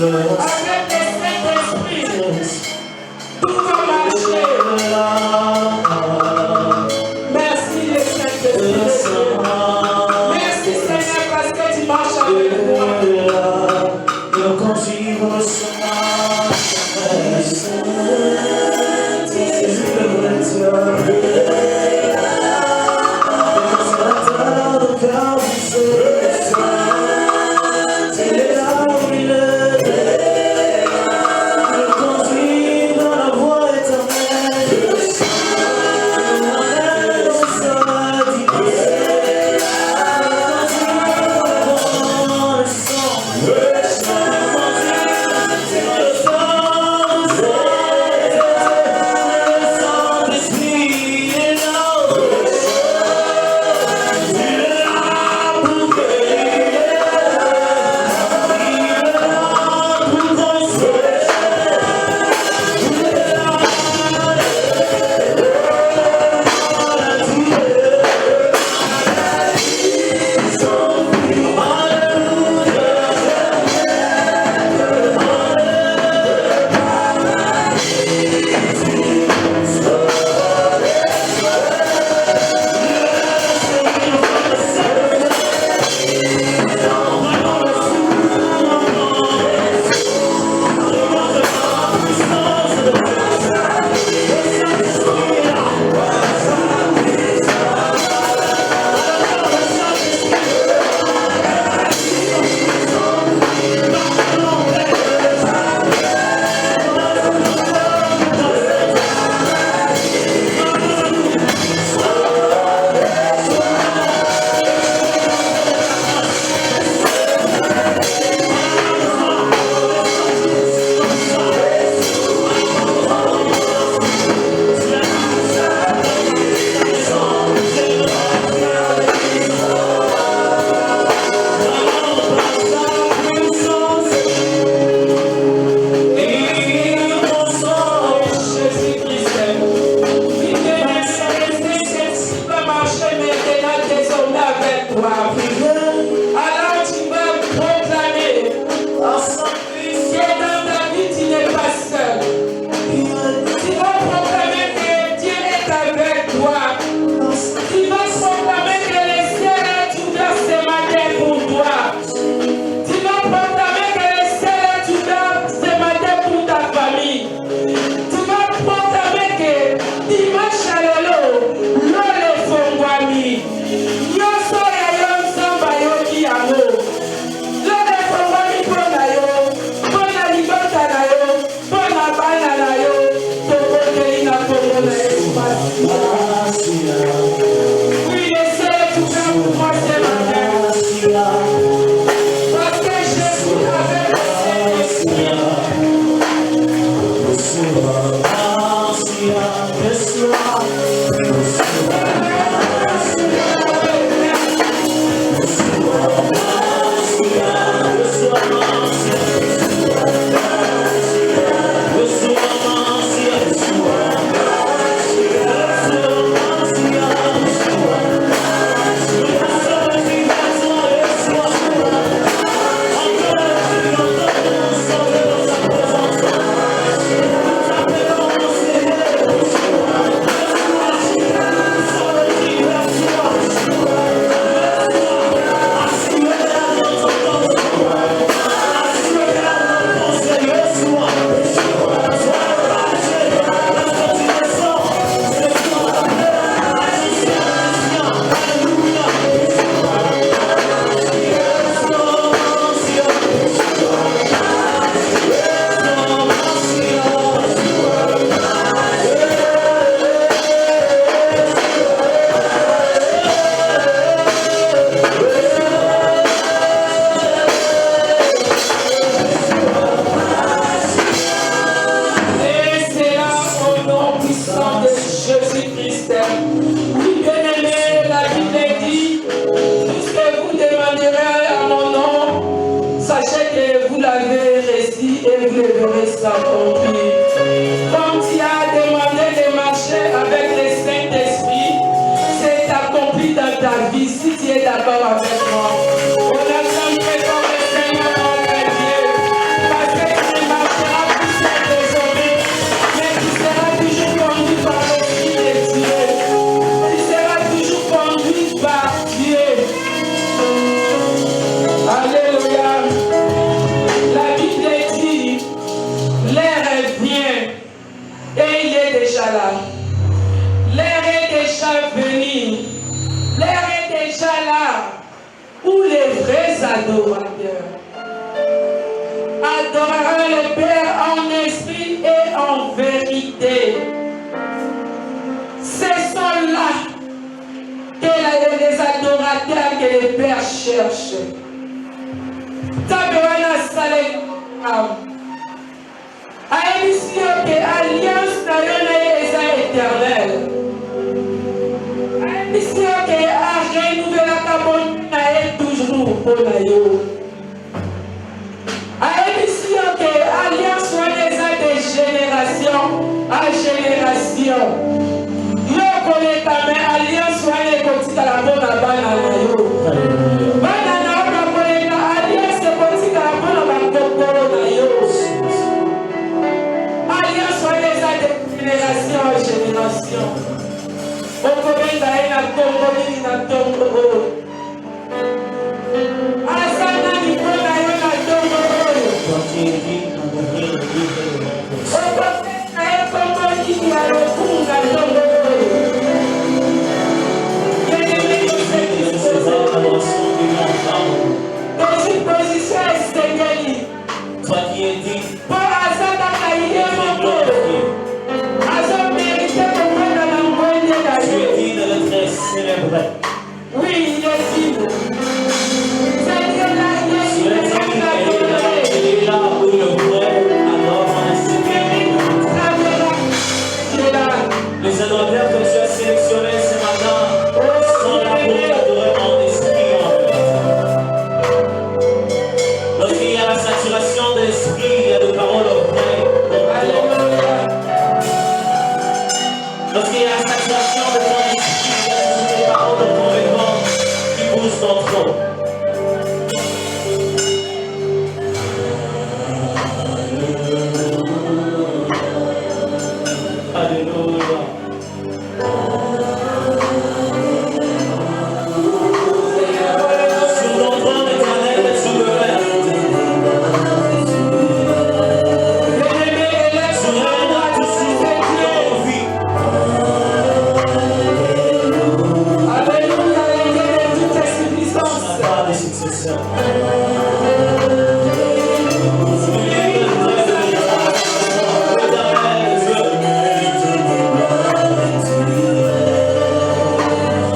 Avec le Saint-Esprit, tout va marcher. Merci le Saint-Esprit. Merci Seigneur parce que tu marches avec moi. d'accord avec moi. On a chanté comme le Seigneur notre Dieu, parce adorateurs. Adorera le Père en esprit et en vérité. Ce sont là que les adorateurs que le Père cherche. Taberana Salem. A émission que alliance est éternelle. A émission que a renouvelé la bonne toujours pour nous. A émission que alliance soit de génération à génération. Yo connaît ta main alliance soit les petits à la bonne banana yo. Banana on connaît la alliance petite à la bonne banana yo. Alliance soit de génération à génération. On connaît la tombe na tombe. Asana ni bona yo na tombe. Toi qui es dit, tu es dit de notre célébrer. Oui, il est dit. Il est là où le vrai adore en esprit. Les adorateurs que tu as sélectionnés ce matin sont là pour t'adorer en esprit et en vérité. Lorsqu'il y a la saturation de l'esprit, il y a des paroles vraies pour toi. Lorsqu'il y a la saturation de ton esprit, il y a des paroles de convaincants qui bougent ton trône. Alléluia. Sur ton trône éternel, tu me lèves. Tu règnes toujours dans vie. Alléluia, il y a toute ta suffisance. Tu n'as pas de successeur.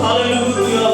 Alléluia.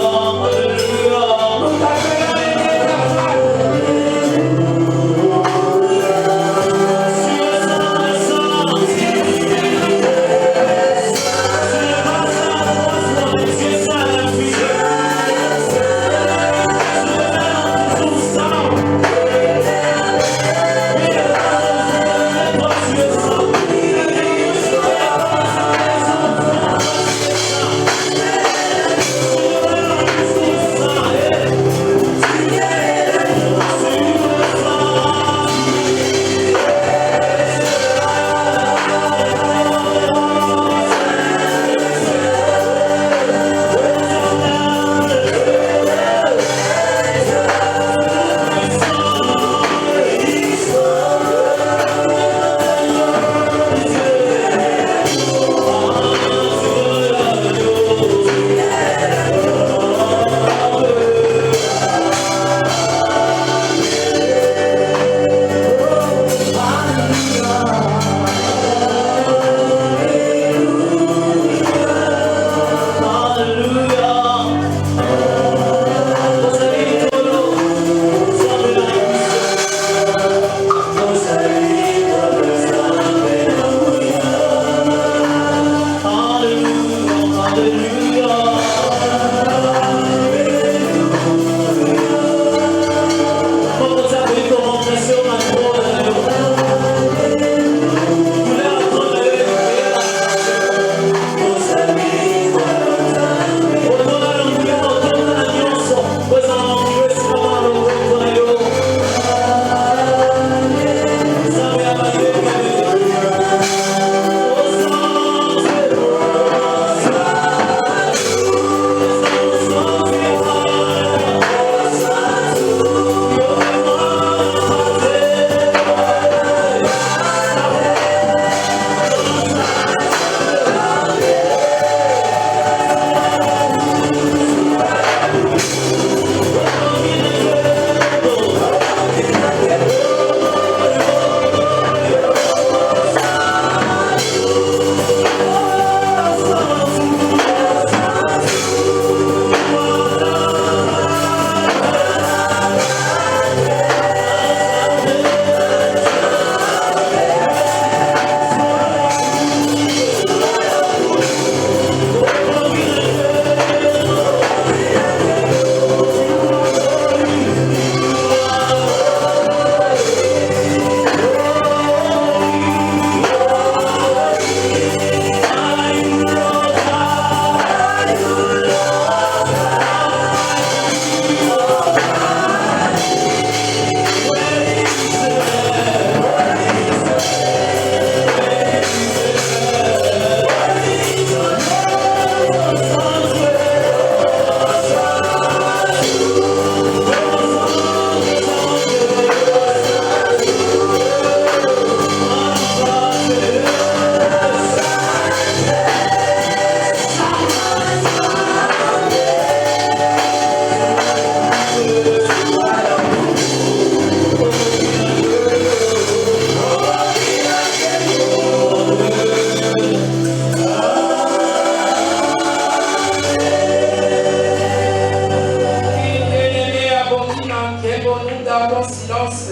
Mais pour nous gardons silence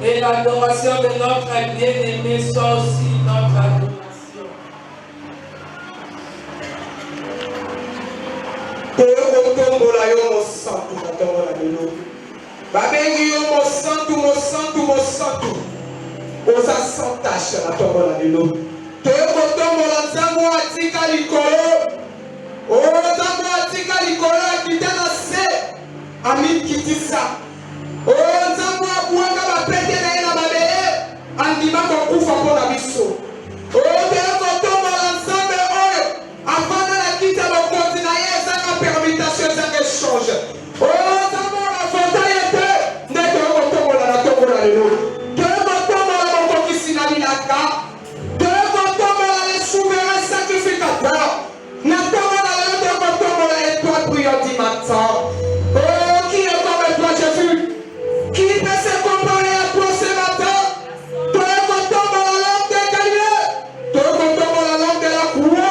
et l'adoration de notre bien-aimé soit aussi notre adoration. Toyokotombola yo mosantu natombola lelo. Babengi yo mosantu. Oza sans tâche natombola lelo. Toyokotombola nzambo atika likolo. Nzambo atika likolo akita na se. Amikitisa. Nzambo abuanga bapete na ye na babele. Andima kokufa mpona biso. Toyokotombola nzambe oyo. Afana na kita bokonzi na ye ezanga permutation ezanga échange. Nzambo na fontaine te. Nde toyokotombola na tombola lelo. Toyokotombola bokokisi na bilaka. Toyokotombola les souverains sacrificateurs. Na tombola lelo toyokotombola étoile brillante du matin. Qui est comme toi, Jésus? Qui peut se comparer à toi ce matin? Toyokotombola l'homme de Galilée. Toyokotombola l'homme de la cour.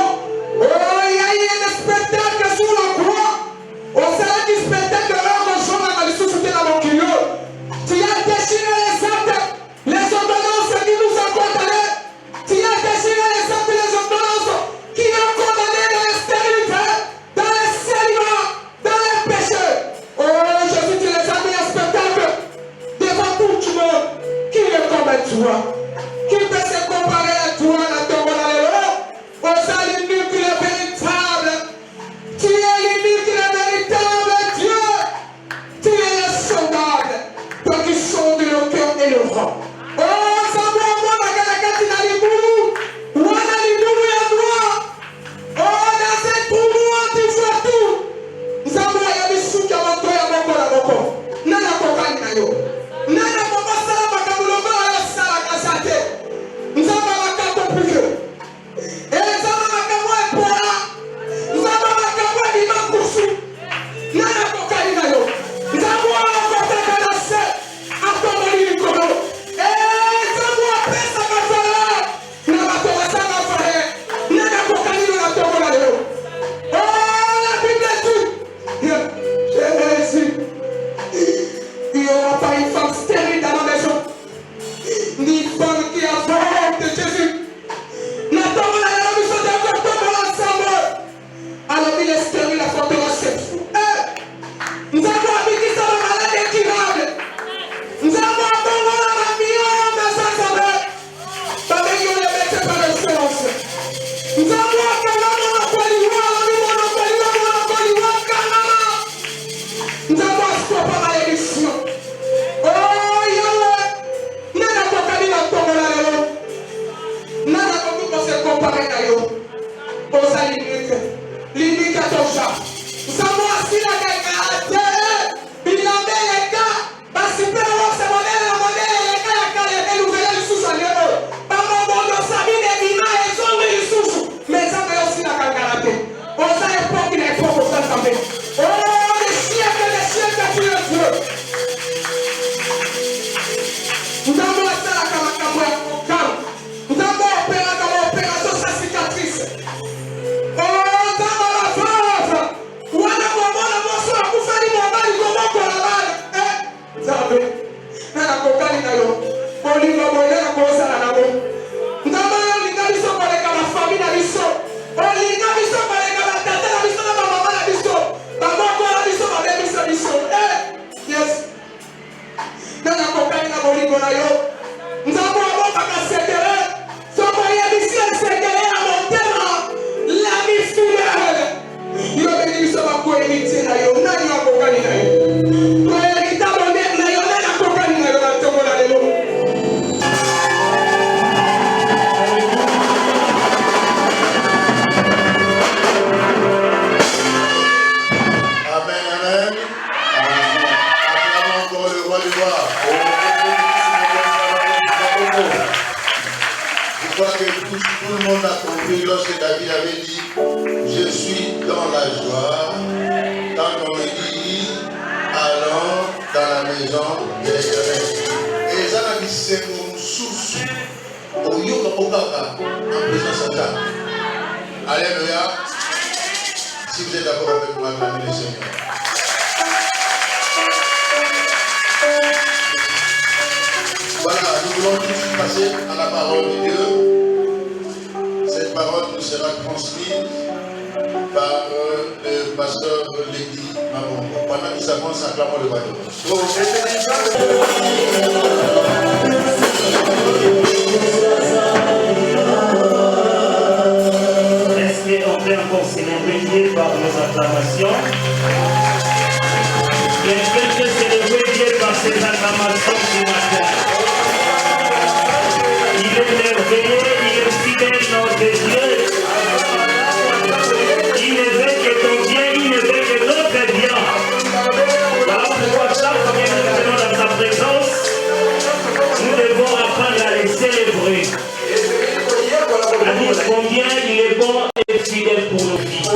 Il y a eu un spectacle sur la croix. Au sein du spectacle, l'homme de Jean a ressuscité dans mon cœur. Tu as déchiré les actes, les ordonnances qui nous ont condamnés. Tu as déchiré les actes, les ordonnances qui ont condamné dans la stérilité, dans le célibat, dans les péchés. Jésus, tu les as mis en spectacle devant tout le monde. Qui est comme toi? Qui peut se comparer à toi dans ton bon alléluia? Au sein du l'unique, le véritable. Tu es l'unique, le véritable Dieu. Tu es le sondable. Toi qui sondes le cœur et le rang. Nzambo mwana kalakati na libulu. Wana libulu ya noir. Dans ce trou noir, tu vois tout. Nzambo ya bisuki ya moto ya moko na moko. Nana kokani na yo. Nana moko sala makambo lokola ya sala kasate. Nzambo makambo pike. Nzambo makambo epola. Nzambo makambo ebima kusu. Nana kokani na yo. Nzambo akotaka na se. Atomoli likolo. Nzambo apesaka valeur. Na bato basanga fare. Nana kokani na tokola lelo. La Bible dit, Jésus, il n'y aura pas une femme stérile dans la maison, ni femme qui a honte de Jésus. N'attendons la mission de Dieu comme ensemble. Alors il est stérile, la fantôme c'est fou. Nous avons habité sur le malade incurable. Nous avons abandonné la million de sa saveur. Pas de nous les mettre par l'excellence. Nous avons abandonné la poliwa, nous avons stoppé la malédiction. Yahweh, nana kokani na tombola lelo. Nana koki ko se comparer na yo. Oza limite. Limite à ton chat. Nzambo asila kaka. Bilambe yeka. Basipe rose modele na modele yeka ya kale ya nouvelle lisusu alelo. Bamobondo sabine bima ezongi lisusu. Mais nzambo yo sila kaka te. Oza époque na époque oza nzambe. Les siècles, tu es Dieu. Nous avons la salle comme un calme. Nous avons opéré comme opération sa cicatrice. Nous avons la veuve. Nous avons la moisson à bouffer du moment, nous avons la balle. Nous avons la cocaïne. Nous avons la famille. Yes. Nana kokani na bolingo na yo. Nzambo abokaka sekere. Soko yebisi sekere ya motema. La mifidèle. Yo beni biso bakoyebiti na yo. Nani akokani na yo. Koyebita bonde na yo. Nani akokani na yo na tongo na lelo. Amen, amen. Acclamons encore le roi du roi. Je crois que tout le monde a compris lorsque David avait dit je suis dans la joie quand on me dit allons dans la maison de l'Éternel. Et ça a dit c'est mon souci. Au yoga okaka en présence de Dieu. Alléluia. Si vous êtes d'accord avec moi, acclamez le Seigneur. allons tout de suite passer à la parole de Dieu. Cette parole nous sera transmise par le pasteur Lady Mabongo. Pendant qu'il s'avance, acclamons le bateau. Est-ce qu'on peut encore célébrer par nos acclamations? Est-ce que je célébrer par ces acclamations ce matin? Il est merveilleux, il est fidèle, notre Dieu. Il ne veut que ton bien, il ne veut que notre bien. Voilà pourquoi chaque fois que nous venons dans sa présence, nous devons apprendre à les célébrer. À dire combien il est bon et fidèle pour nos vies.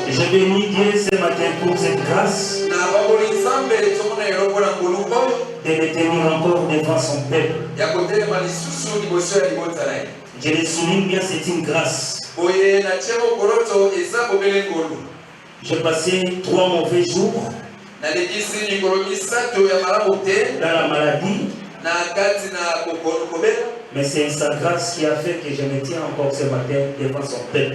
Je bénis Dieu ce matin pour cette grâce de me tenir encore devant son peuple. Je le souligne bien, c'est une grâce. J'ai passé 3 mauvais jours dans la maladie. Mais c'est sa grâce qui a fait que je me tiens encore ce matin devant son peuple.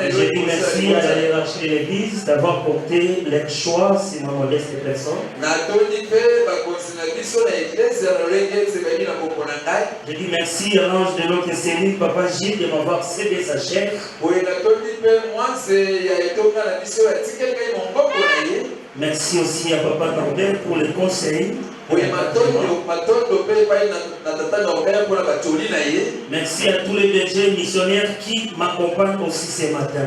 Je dis merci à la hiérarchie de l'Église d'avoir porté leur choix sur ma modeste personne. Je dis merci à l'ange de notre Seigneur, Papa Gilles, de m'avoir cédé sa chair. Merci aussi à Papa Norbert pour le conseil. Merci à tous les bergers missionnaires qui m'accompagnent aussi ce matin.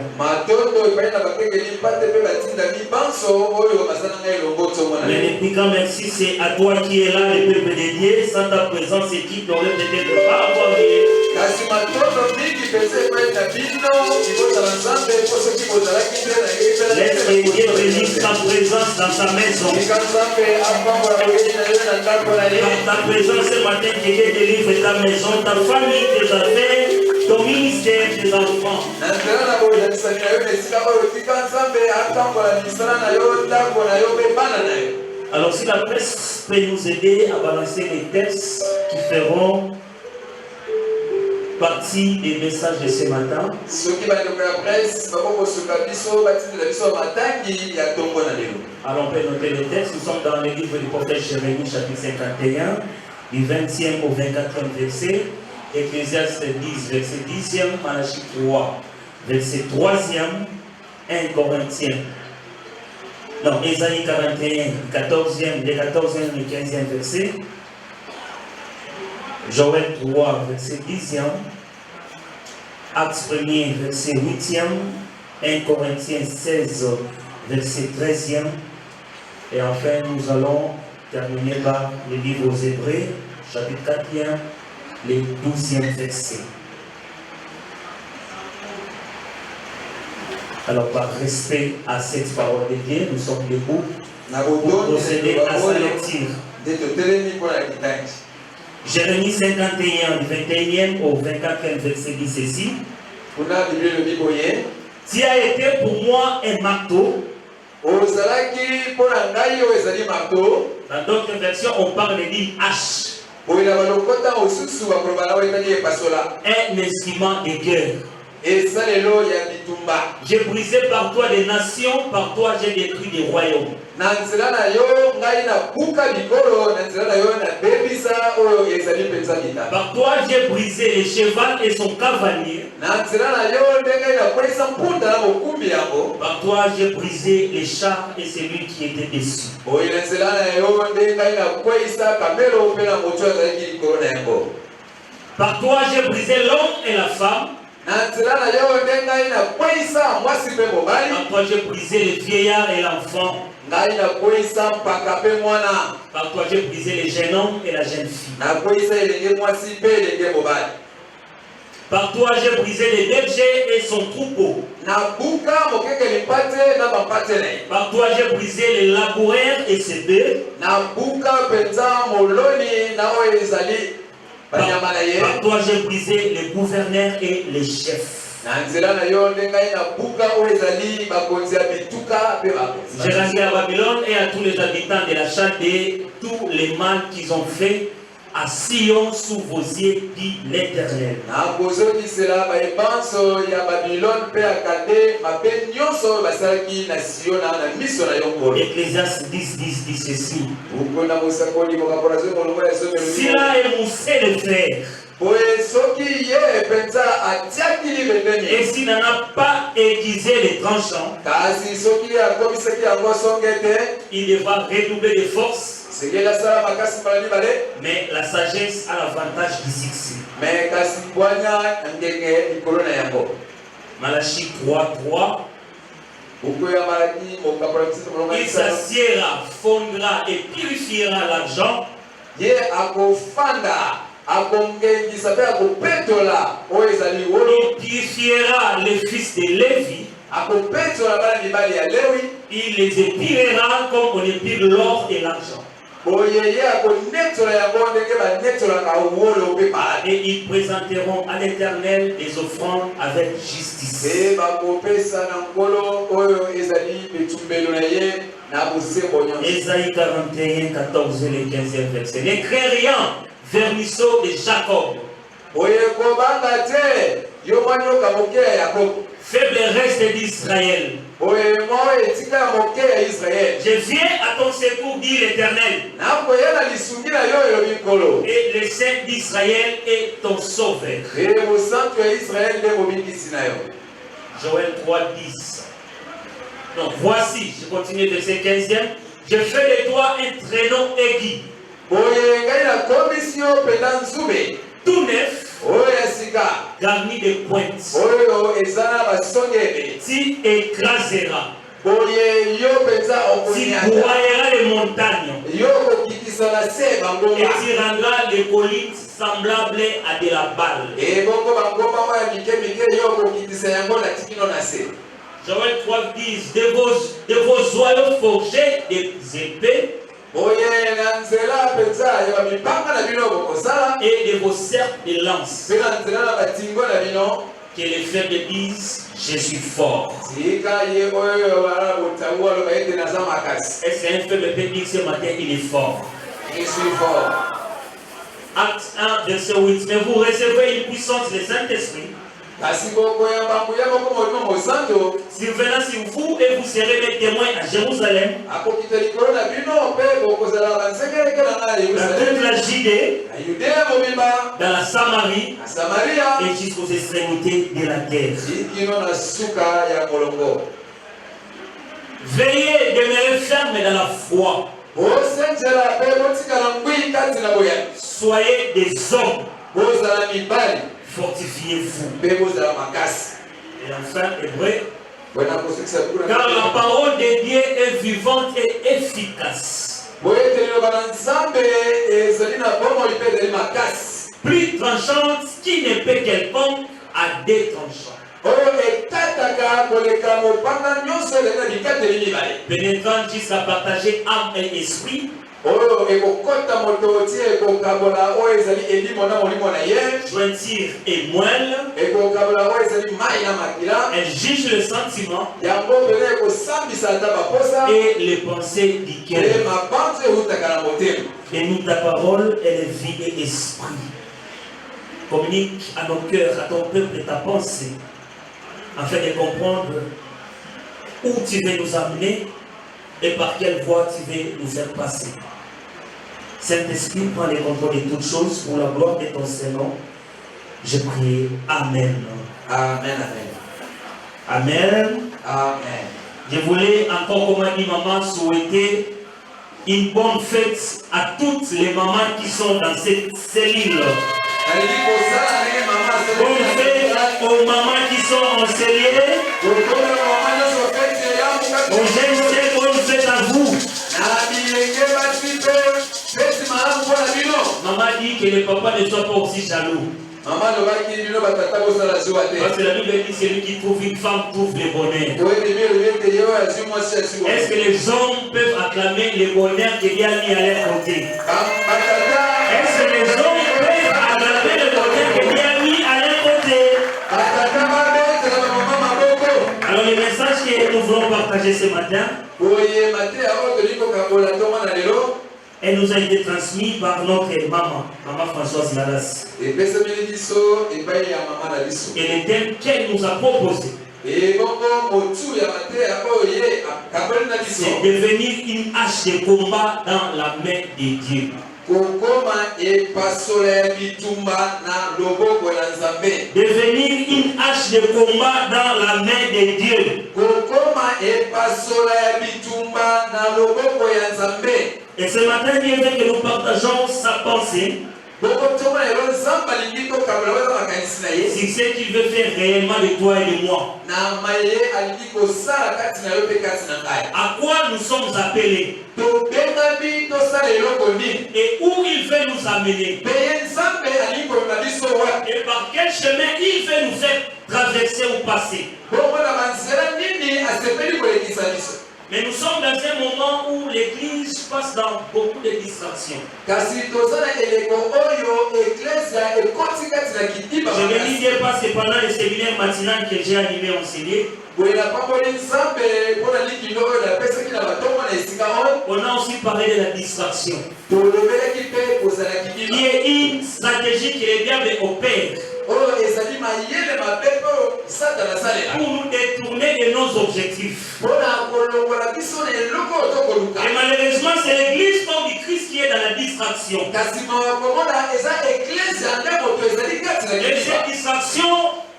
Mais le plus grand merci, c'est à toi qui es là, le peuple de Dieu. Sans ta présence, équipe n'aurait peut-être pas avoir lieu. Laisse Dieu bénisse ta présence dans sa maison. Par ta présence ce matin, Dieu délivre ta maison, ta famille, tes affaires, ton ministère, tes enfants. Alors si la presse peut nous aider à balancer les textes qui feront partie des messages de ce matin. Alors on peut noter le texte. Nous sommes dans le livre du prophète Jérémie, chapitre 51, du 20e au 24e verset. Ecclésiaste 10, verset 10e, Malachie 3, verset 3e, 1 Corinthiens. Non, Ésaïe 41, 14e, des 14e et 15e verset. Joël 3, verset 10e, Actes 1er, verset 8e, 1 Corinthiens 16, verset 13e, et enfin nous allons terminer par le livre aux Hébreux, chapitre 4e, les 12e verset. Alors par respect à cette parole de Dieu, nous sommes debout pour procéder à sa lecture. Jérémie 51, du 21e au 24e verset dit ceci. Tu as été pour moi un marteau. Dans d'autres versions, on parle d'une hache. Un instrument de guerre. J'ai brisé par toi des nations, par toi j'ai détruit des royaumes. Par toi j'ai brisé le cheval et son cavalier. Par toi j'ai brisé les chars et celui qui était dessus. Par toi j'ai brisé l'homme et la femme. Par toi j'ai brisé les vieillards et l'enfant. Par toi j'ai brisé les jeunes hommes et la jeune fille. Par toi j'ai brisé les bergers et son troupeau. Par toi j'ai brisé les laboureurs et ses bœufs. Par toi j'ai brisé les gouverneurs et les chefs. J'ai rendu à Babylone et à tous les habitants de la Chaldée tous les mal qu'ils ont fait à Sion sous vos yeux, dit l'Éternel. Ecclésiaste 10 dit ceci. S'il a émoussé le fer, et s'il n'en a pas aiguisé les tranchants, il devra redoubler de force. Mais la sagesse a l'avantage du succès. Malachie 3:3. Il s'assiera, fondra et purifiera l'argent. Il purifiera les fils de Lévi. Il les épirera comme on épire l'or et l'argent. Et ils présenteront à l'Éternel des offrandes avec justice. Ésaïe 41, 14 et le 15e verset. Ne crée rien, vermisseau de Jacob. Faible reste d'Israël. Je viens à ton secours, dit l'Éternel. Et le Saint d'Israël est ton sauveur. Joël 3:10. Donc voici, je continue de ce 15e. Je fais de toi un traîneau aigu. Tout neuf. Garni de pointes. Tu écraseras. Tu broyeras les montagnes. Et tu rendras les collines semblables à de la balle. Joël 3:10. De vos joyaux forgés des épées. Et de vos cercles de lance. Que les faibles disent, je suis fort. Est-ce qu'un faible peut dire ce matin, il est fort? Je suis fort. Acte 1, verset 8. Mais vous recevez une puissance du Saint-Esprit. Survenant sur vous et vous serez mes témoins à Jérusalem, à toute la Judée, dans la Samarie et jusqu'aux extrémités de la terre. Veillez, demeurez fermes dans la foi. Soyez des hommes. Fortifiez-vous. Et enfin, hébreu. Car la parole de Dieu est vivante et efficace. Plus tranchante qui ne peut quelconque à des tranchants. Pénétrant jusqu'à partager âme et esprit. Jointure et moelle. Elle juge le sentiment et les pensées du cœur. Et nous, ta parole, elle est vie et esprit. Communique à nos cœurs, à ton peuple ta pensée, afin de comprendre où tu veux nous amener et par quelle voie tu veux nous faire passer. Saint-Esprit, prends les contrôles de toutes choses pour la gloire de ton Seigneur. Je prie. Amen. Amen. Amen. Amen. Je voulais encore, comme a dit maman, souhaiter une bonne fête à toutes les mamans qui sont dans cette cellule. Bonne fête aux mamans qui sont en cellule. Aux jeunes, bonne fête à vous. Maman dit que les papas ne soient pas aussi jaloux. Parce que la Bible dit que celui qui trouve une femme trouve le bonheur. Est-ce que les hommes peuvent acclamer le bonheur que Dieu a mis à leur côté? Est-ce que les hommes peuvent acclamer le bonheur que Dieu a mis à leur côté? Alors le message que nous voulons partager ce matin, elle nous a été transmise par notre maman, Maman Françoise Ladas. Et le thème qu'elle nous a proposé, c'est devenir une hache de combat dans la main de Dieu. Devenir une hache de combat dans la main de Dieu. Et ce matin, Dieu veut que nous partageons sa pensée sur ce qu'il veut faire réellement de toi et de moi. À quoi nous sommes appelés et où il veut nous amener. Et par quel chemin il veut nous faire traverser ou passer. Mais nous sommes dans un moment où l'église passe dans beaucoup de distractions. Je vais dire parce que pendant le séminaire matinal que j'ai animé en CD, on a aussi parlé de la distraction. Qui est une stratégie que le diable opère pour nous détourner de nos objectifs. Et malheureusement, c'est l'église comme du Christ qui est dans la distraction. Et cette distraction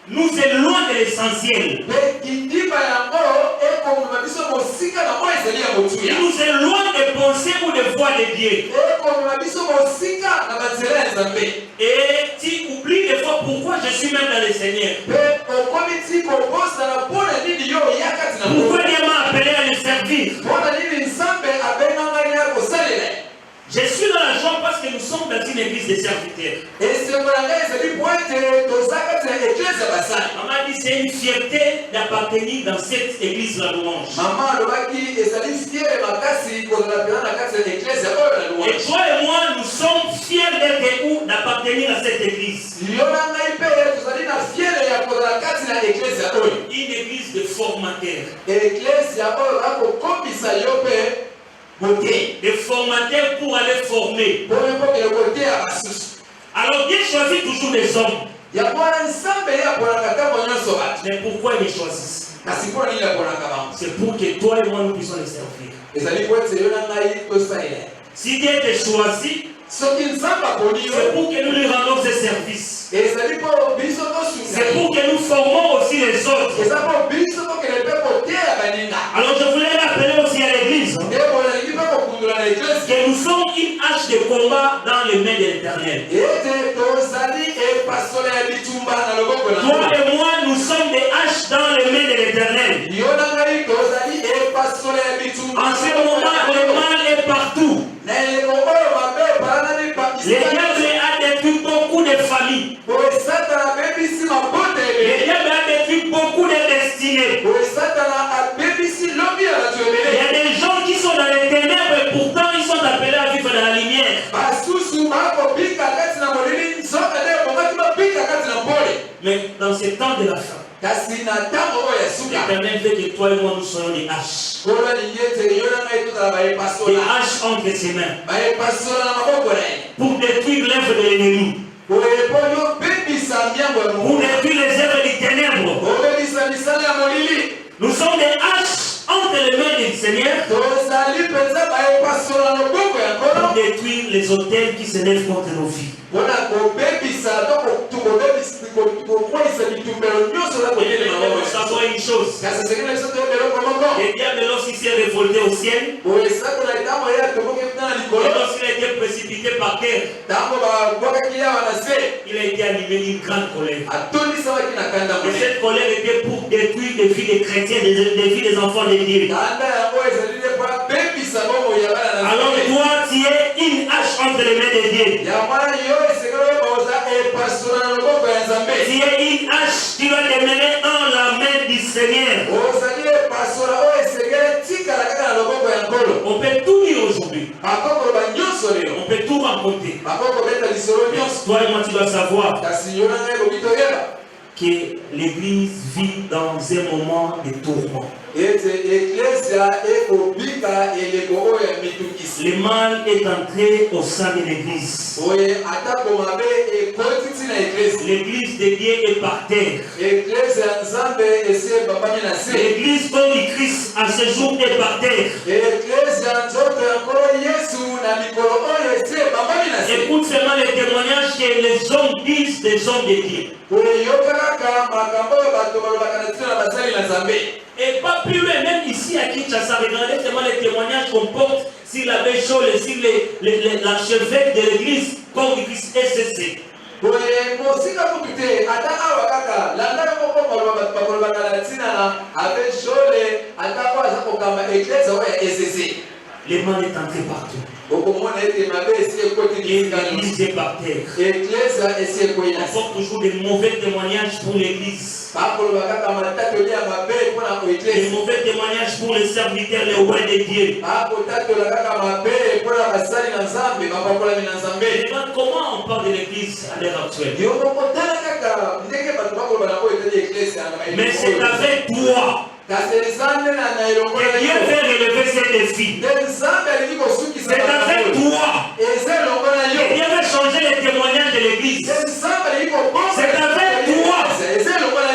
nous éloigne de l'essentiel. Il nous éloigne des pensées ou des voies de Dieu. Et tu oublies des fois pourquoi je suis même dans le Seigneur. Pourquoi Dieu m'a appelé à le servir. Je suis dans la joie parce que nous sommes dans une église de serviteurs. Maman dit c'est une fierté d'appartenir dans cette église la louange. Et toi et moi, nous sommes fiers d'être où d'appartenir à cette église. Une église de formateurs. Des formateurs pour aller former. Alors Dieu choisit toujours des hommes. Mais pourquoi il les choisit? C'est pour que toi et moi nous puissions les servir. Si Dieu te choisit, c'est pour que nous lui rendons ce service. C'est pour que nous formons aussi les autres. Alors je voulais rappeler aussi à l'église que nous sommes une hache de combat dans les mains de l'Éternel. Toi et moi, nous sommes des haches dans les mains de l'Éternel. En ce moment, le mal est partout. Le diable a détruit beaucoup de familles. Le diable a détruit beaucoup de destinées. Il y a des gens qui sont dans les ténèbres et pourtant ils sont appelés à vivre dans la lumière. Mais dans ce temps de la fin, l'Éternel veut que toi et moi nous soyons des haches. Des haches entre ses mains. Pour détruire l'œuvre de l'ennemi. Pour détruire les œuvres des ténèbres. Nous sommes des haches entre les mains du Seigneur. Pour détruire les autels qui se lèvent contre nos vies. Et nous savons une chose. Le diable, lorsqu'il s'est révolté au ciel, et lorsqu'il a été précipité par terre, il a été animé d'une grande colère. Et cette colère était pour détruire les vies des chrétiens, des vies des enfants de Dieu. Alors toi, tu es une hache entre les mains de Dieu. Tu es une hache qui va demeurer dans la main du Seigneur. On peut tout dire aujourd'hui. On peut tout raconter. Toi et moi, tu dois savoir que l'église vit dans un moment de tourment. Le mal est entré au sein de l'église. L'église de Dieu est par terre. L'église comme du Christ à ce jour est par terre. Écoute seulement les témoignages que les hommes disent des hommes de Dieu. Et pas plus loin, même ici à Kinshasa, regardez seulement les témoignages qu'on porte sur la belle chose, sur l'archevêque de l'église comme du Christ SCC. Le mal est entré partout. L'église est par terre. On porte toujours des mauvais témoignages pour l'église. Des mauvais témoignages pour les serviteurs, les rois de Dieu. Regarde comment on parle de l'église à l'heure actuelle. Mais c'est avec toi que Dieu veut relever ces défis. C'est avec toi que Dieu veut changer les témoignages de l'église. C'est avec toi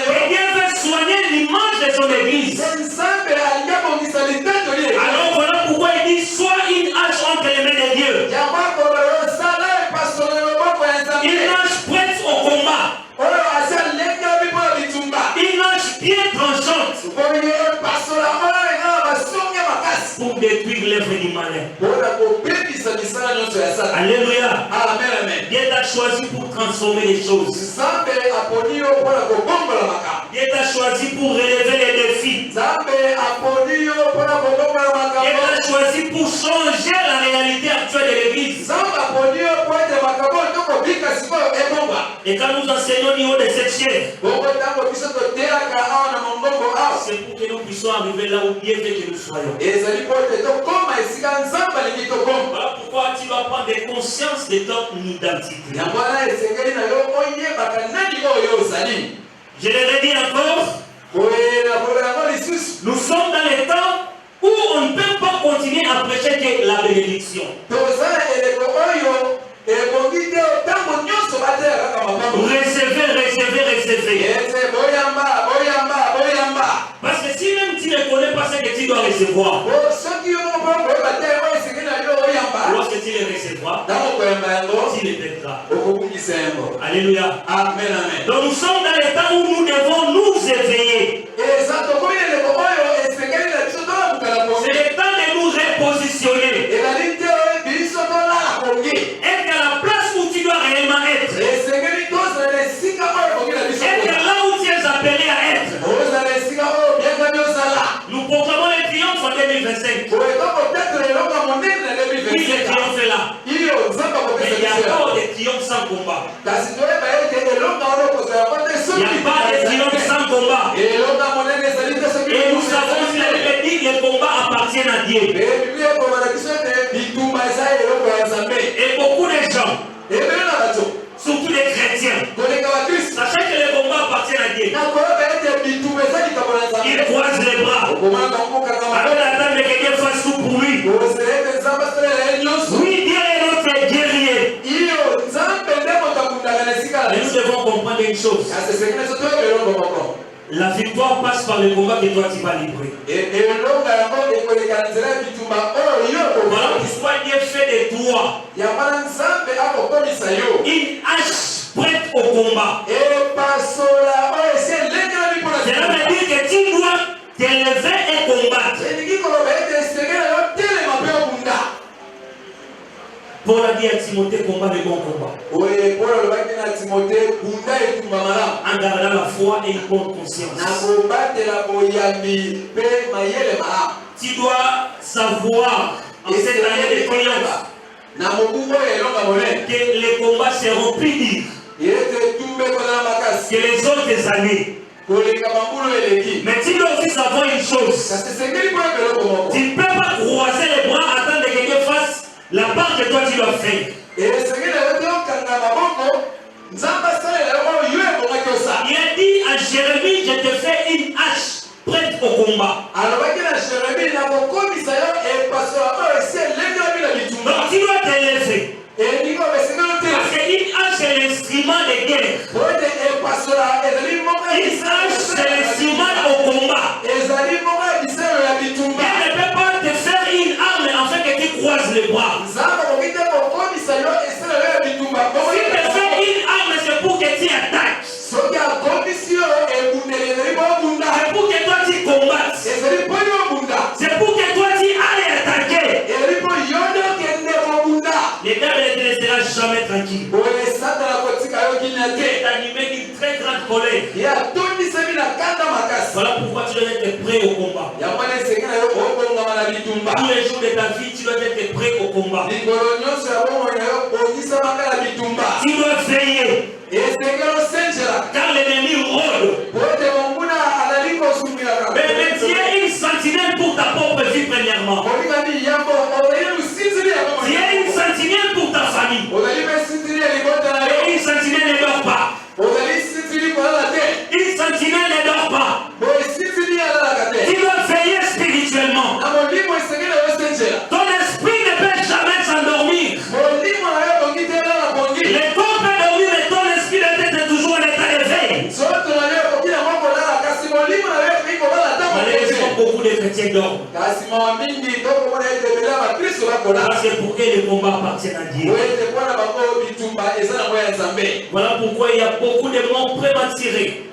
que Dieu veut soigner l'image de son église. Alors voilà pourquoi il dit sois une hache entre les mains de Dieu. Une hache prête au combat. Une hache bien tranchante pour détruire l'œuvre du malin. Alléluia. Dieu t'a choisi pour transformer les choses. Dieu t'a choisi pour relever les défis. Dieu t'a choisi pour changer la réalité actuelle de l'église. Et quand nous enseignons au niveau de cette chaîne, c'est pour que nous puissions arriver là où Dieu veut que nous soyons. Voilà pourquoi tu dois prendre conscience de ton identité. Je le redis encore. Nous sommes dans les temps où on ne peut pas continuer à prêcher que la bénédiction. Recevez. Parce que si même tu ne connais pas ce que tu dois recevoir, lorsque tu le recevras, tu le perdras. Alléluia. Amen. Donc nous sommes dans les temps où nous devons nous éveiller. C'est le temps de nous repositionner. Être à la place où tu dois réellement être. Être là où tu es appelé à être. Nous proclamons le triomphe en 2025. Oui, le triomphe est là. Mais il y a pas de triomphe sans combat. Il n'y a pas de triomphe sans combat. Et nous savons que le combat appartient à Dieu. Et beaucoup de gens, surtout les chrétiens, sachant que le combat appartient à Dieu, ils croisent les bras. Alors attendent que Dieu fasse tout pour lui. Oui, Dieu est notre guerrier. Mais nous devons comprendre une chose. La victoire passe par le combat que toi tu vas livrer. Voilà pourquoi Dieu fait de toi une hache prête au combat. Cela veut dire que tu dois t'élever et combattre. Paul a dit à Timothée, combat le bon combat. En gardant la foi et une bonne conscience. Tu dois savoir en cette année de triomphe que les combats seront plus durs que les autres années. Mais tu dois aussi savoir une chose. Tu ne peux pas croiser les bras, attendre que Dieu fasse la part que toi tu dois faire. Il a dit à Jérémie, je te fais une hache prête au combat. Jérémie n'a pas commis ça et parce que c'est l'énergie de Donc tu dois t'élever. et Nico mais c'est non Parce qu'une hache c'est l'instrument de guerre. Une hache c'est l'instrument au combat. Elle ne peut pas te faire une arme afin que tu croises les bras. Si tu fais une arme, c'est pour que tu attaques. C'est pour que toi tu combattes. C'est pour que toi tu ailles attaquer. L'État ne te laissera jamais tranquille. C'est animé d'une très grande colère. Voilà pourquoi tu dois être prêt au combat. Tous les jours de ta vie, tu dois être prêt au combat. Tu dois veiller. Car l'ennemi rôde. Mais tu es une sentinelle pour ta propre vie premièrement. Tu es une sentinelle pour ta famille. Et une sentinelle ne dort pas. Une sentinelle ne dort pas. Tu dois veiller spirituellement. Ton esprit ne peut jamais s'endormir. Le corps peut dormir, mais ton esprit doit être toujours en état de veille. Malheureusement, beaucoup de chrétiens dorment. C'est pour que le combat appartienne à Dieu. Voilà pourquoi il y a beaucoup de morts prématurés.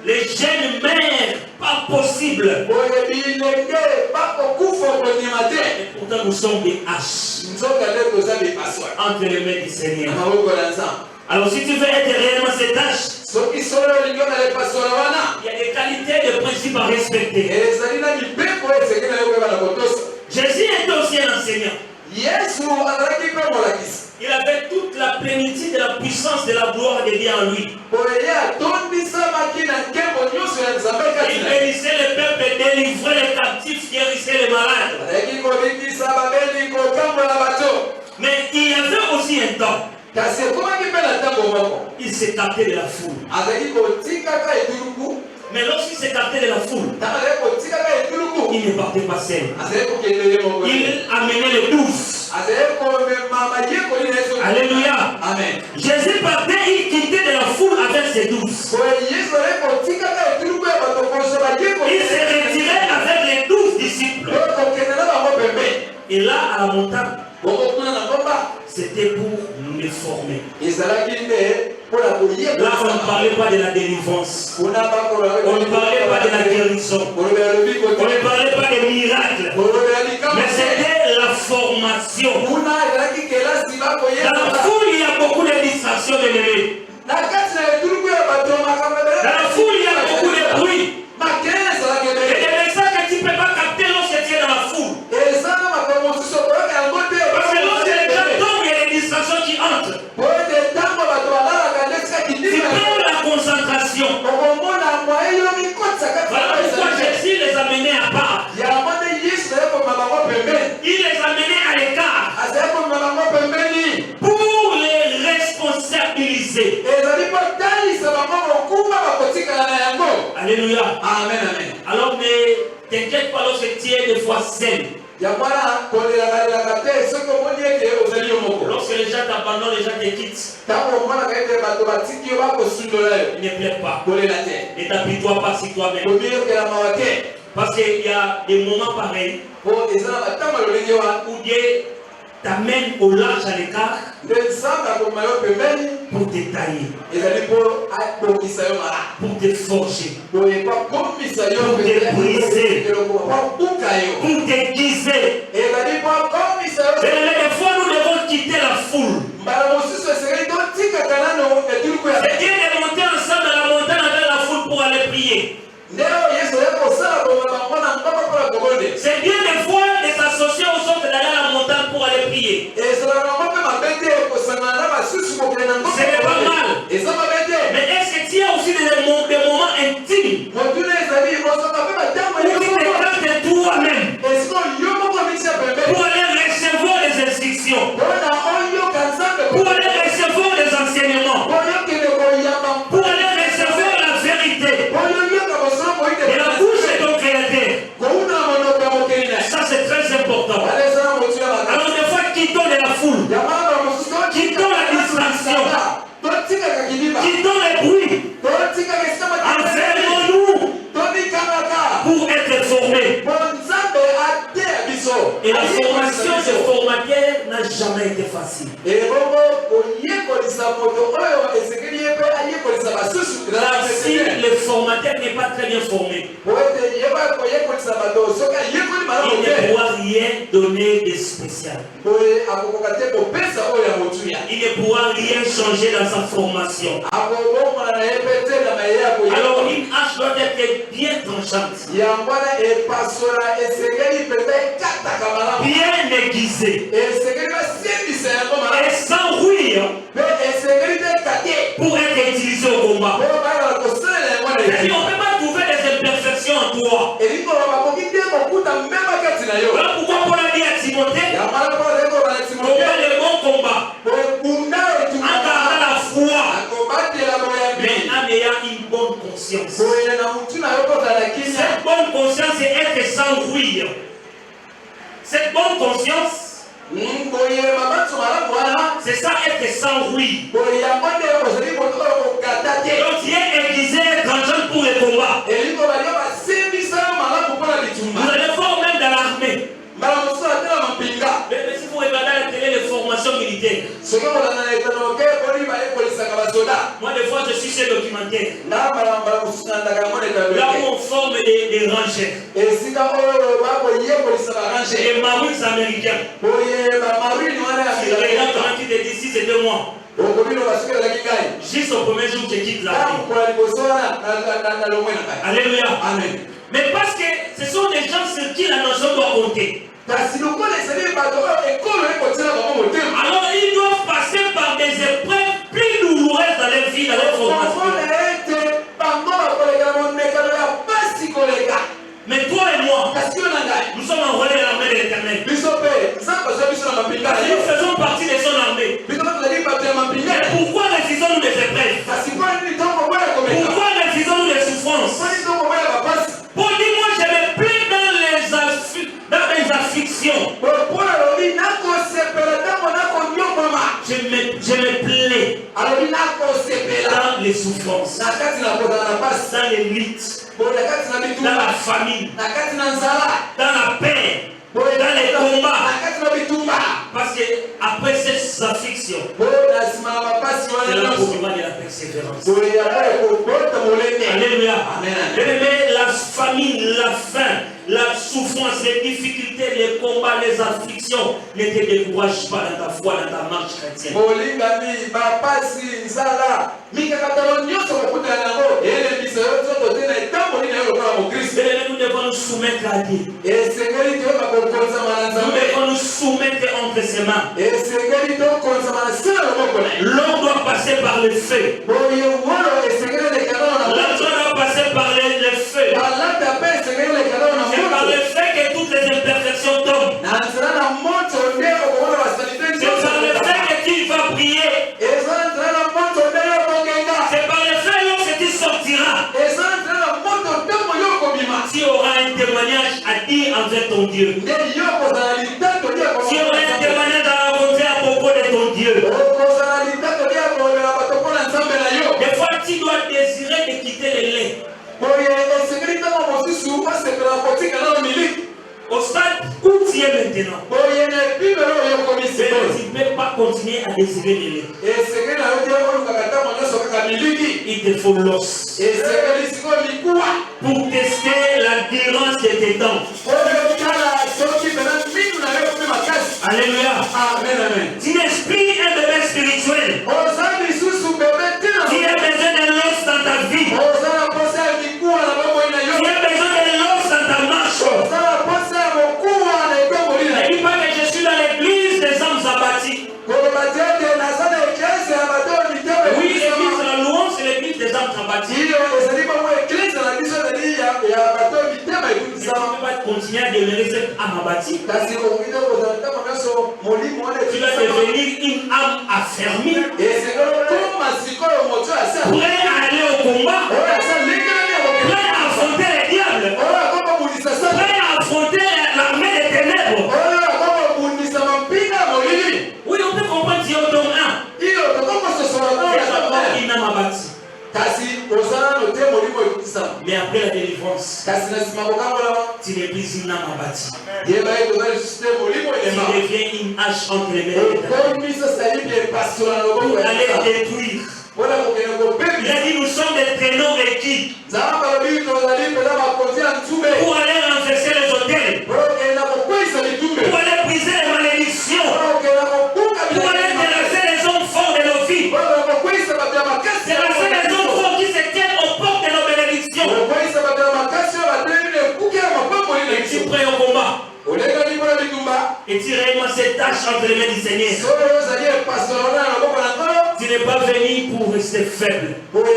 Les jeunes meurent, pas possible. Et pourtant nous sommes des haches entre les mains du Seigneur. Alors si tu veux être réellement cette hache, il y a des qualités et des principes à respecter. Jésus est aussi un enseignant. Il avait toute la plénitude de la puissance de la gloire de Dieu en lui. Il bénissait le peuple, délivrait les captifs, guérissait les malades. Mais il y avait aussi un temps. Il s'écartait de la foule. Mais lorsqu'il s'écartait de la foule, il ne partait pas seul. Il amenait les 12. Alléluia. Amen. Jésus partait, il quittait de la foule avec ses 12. Il se retirait avec les 12 disciples. Et là, à la montagne, c'était pour les former. Là, on ne parlait pas de la délivrance. On ne parlait pas de la guérison. On ne parlait pas des miracles. Mais c'était la formation. Dans la foule, il y a beaucoup de distractions de l'ennemi. Dans la foule, il y a beaucoup de bruit. Et des messages que tu ne peux pas capter lorsque tu es dans la foule. Parce que lorsque les gens tombent, il y a des distractions qui entrent. Tu perds la concentration. Voilà pourquoi Jésus les a menés à part. Il les a menés à l'écart pour les responsabiliser. Alléluia. Amen, amen. Alors ne t'inquiète pas lorsque tu es des fois seul. Lorsque les gens t'abandonnent, les gens te quittent. Il ne plaît pas. Ne t'appuie-toi pas sur toi-même. Parce qu'il y a des moments pareils où Dieu t'amène au large à l'écart pour te tailler, pour te forger, pour te briser, pour te guiser. Des fois nous devons quitter la foule. C'est bien de monter ensemble dans la montagne avec la foule pour aller prier. C'est bien des fois de s'associer aux autres d'aller à la montagne pour aller prier. Ce n'est pas mal. Mais est-ce que tu as aussi des moments intimes où tu t'écartes de toi-même pour aller recevoir les instructions, pour aller recevoir les enseignements, pour aller recevoir la vérité? Et pour être formé. Et la formation de formateur n'a jamais été facile. Car si le formateur n'est pas très bien formé, il ne pourra rien donner de spécial. Il ne pourra rien changer dans sa formation. Alors une hache doit être bien tranchante, bien aiguisée et sans rouille pour être utilisée au combat. C'est-à-dire, on ne peut pas trouver des imperfections en toi. Voilà pourquoi Paul a dit à Timothée, combat le bon combat, en gardant la foi, mais en ayant une bonne conscience. Cette bonne conscience, c'est être sans rouille. Cette bonne conscience, c'est ça, être sans rouille. Donc tu es aiguisé, tranchant pour le combat. Vous allez voir même dans l'armée. Mais si vous regardez la télé de formation militaire, moi des fois je suis ces documentaires. Là où on forme des rangers. Les marines américains. Je regarde comment tu te dis si c'est 2 mois. Juste au premier jour que je quitte la vie. Alléluia. Amen. Mais parce que ce sont des gens sur qui la nation doit compter. Alors ils doivent passer par des épreuves plus douloureuses dans leur vie, dans leur formation. Mais toi et moi, nous sommes enrôlés dans l'armée de l'Éternel. Nous faisons partie de son armée. Mais pourquoi refusons-nous des épreuves? Pourquoi refusons-nous des souffrances? Pour dire, moi je me plais dans les afflictions. Je me plais dans les souffrances, dans les luttes, dans la famine, dans la paix, dans les combats. Parce que après ces afflictions, c'est là pour de la persévérance. Alléluia. Mais la famine, la faim, la souffrance, les difficultés, les combats, les afflictions ne te découragent pas dans ta foi, dans ta marche chrétienne. Nous devons nous soumettre à Dieu. Nous devons nous soumettre entre ses mains. L'homme doit passer par le feu. L'argent doit passer par le feu. C'est par le fait que toutes les imperfections tombent. C'est par le fait que tu vas prier. C'est par le fait lorsque tu sortiras. Tu auras un témoignage à dire envers ton Dieu. Tu auras un témoignage à raconter à propos de ton Dieu. Des fois, tu dois désirer de quitter les laits. Au stade où tu es maintenant, tu ne peux pas continuer à désirer les laits. Il te faut l'os pour tester l'adhérence de tes dents. Alléluia. Tu inspires un bébé spirituel. Tu as besoin de l'os dans ta vie. Tu as besoin de l'os dans ta marche. Ne dis pas que je suis dans l'église des hommes abattus. Oui, l'église de la louange, c'est l'église des hommes abattus. Tu ne peux pas continuer à demeurer cette âme abattue. Tu dois devenir une âme affermie. Prêt à aller au combat. Prêt à affronter les diables. Prêt à affronter l'armée des ténèbres. Oui, on peut comprendre si on tombe un. Mais à après la délivrance, tu n'es plus une âme abattue. Tu deviens une hache entre les mains de l'Éternel. Pour aller détruire. Il a dit nous sommes des traîneaux réquis pour aller renverser les autels, pour aller briser les malédictions, pour aller délasser les hommes forts de nos vies, délasser les hommes forts qui se tiennent aux portes de nos bénédictions. Et tu prêt au combat. Et tu réellement cette tâche entre les mains du Seigneur. Tu n'es pas venu pour rester faible. Voilà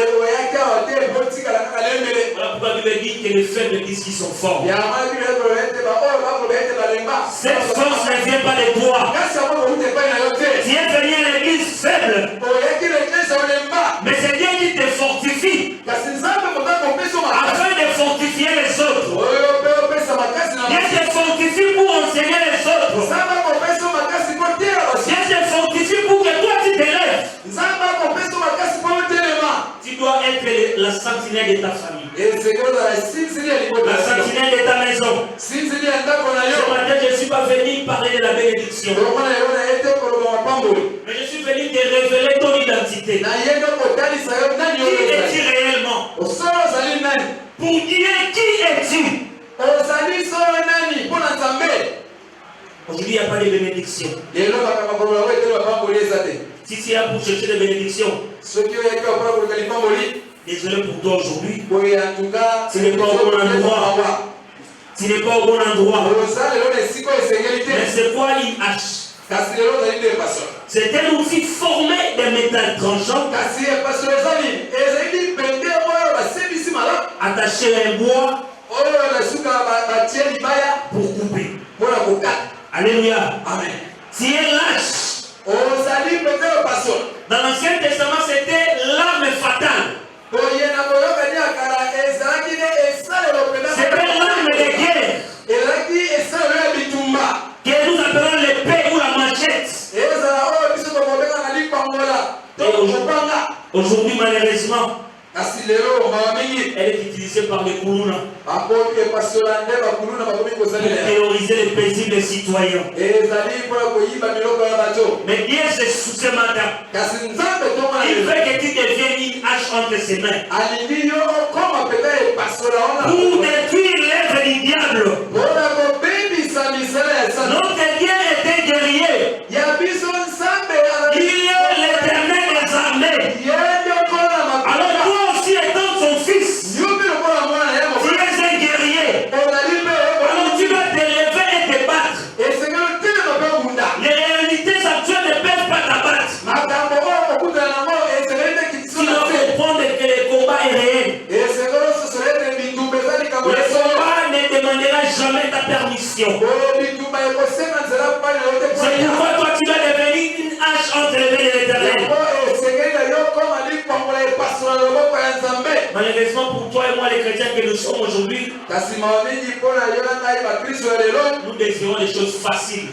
pourquoi la Bible dit que les faibles disent qu'ils sont forts. Cette force ne vient pas de toi. Tu es venu à l'église faible. Mais c'est Dieu qui te fortifie afin de fortifier les autres. Dieu te fortifie pour enseigner les autres. Dieu te fortifie pour que toi tu t'élèves. Tu dois être la sentinelle de ta famille, la sentinelle de ta maison. Ce matin, je ne suis pas venu parler de la bénédiction, mais je suis venu te révéler ton identité. Qui es-tu réellement? Pour Dieu, qui es-tu? Aujourd'hui, il n'y a pas de bénédiction. Si tu es là pour chercher des bénédictions, désolé pour toi aujourd'hui. Tu n'es pas au bon endroit. Tu n'es pas au bon endroit. Mais c'est quoi une hache? C'est un outil formé de métal tranchant, attaché à un bois pour couper. Alléluia. Amen. Tu es lâche. Dans l'Ancien Testament, c'était l'arme fatale. C'était l'arme de guerre que nous appelons l'épée ou la machette. Aujourd'hui, malheureusement, elle est utilisée par les Koulouna pour terroriser les paisibles citoyens. Mais Dieu, ce matin, il veut que tu deviennes une hache entre ses mains pour détruire l'œuvre du diable. Notre Dieu était guerrier. Il y a l'Éternel des armées. Alors toi aussi étant son fils, tu es un guerrier. Alors tu dois te lever et te battre. Les réalités actuelles ne peuvent pas t'abattre. Tu dois comprendre que le combat est réel. Le combat ne demandera jamais ta permission. C'est pourquoi toi tu dois devenir une hache entre les mains de l'Éternel. Malheureusement pour toi et moi les chrétiens que nous sommes aujourd'hui, nous désirons des choses faciles.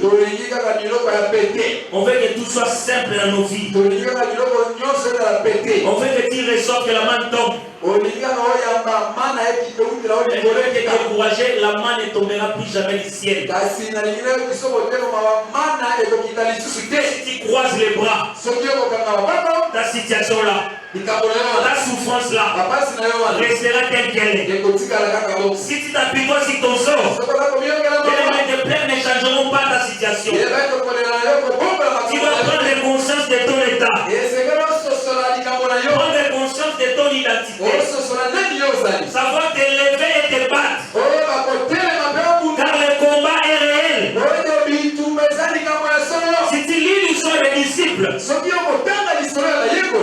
On veut que tout soit simple dans nos vies. On veut que tu ressortes, que la main tombe. Mais je veux te décourager, la main ne tombera plus jamais du ciel. Si tu croises les bras, ta situation là, ta souffrance là, restera telle qu'elle est. Si tu t'appuies toi sur ton sort, les mains de plaie ne changeront pas ta situation. Tu dois prendre conscience de ton état, prendre conscience de ton identité, savoir te lever et te battre, car le combat est réel. Si tu lis l'histoire des disciples,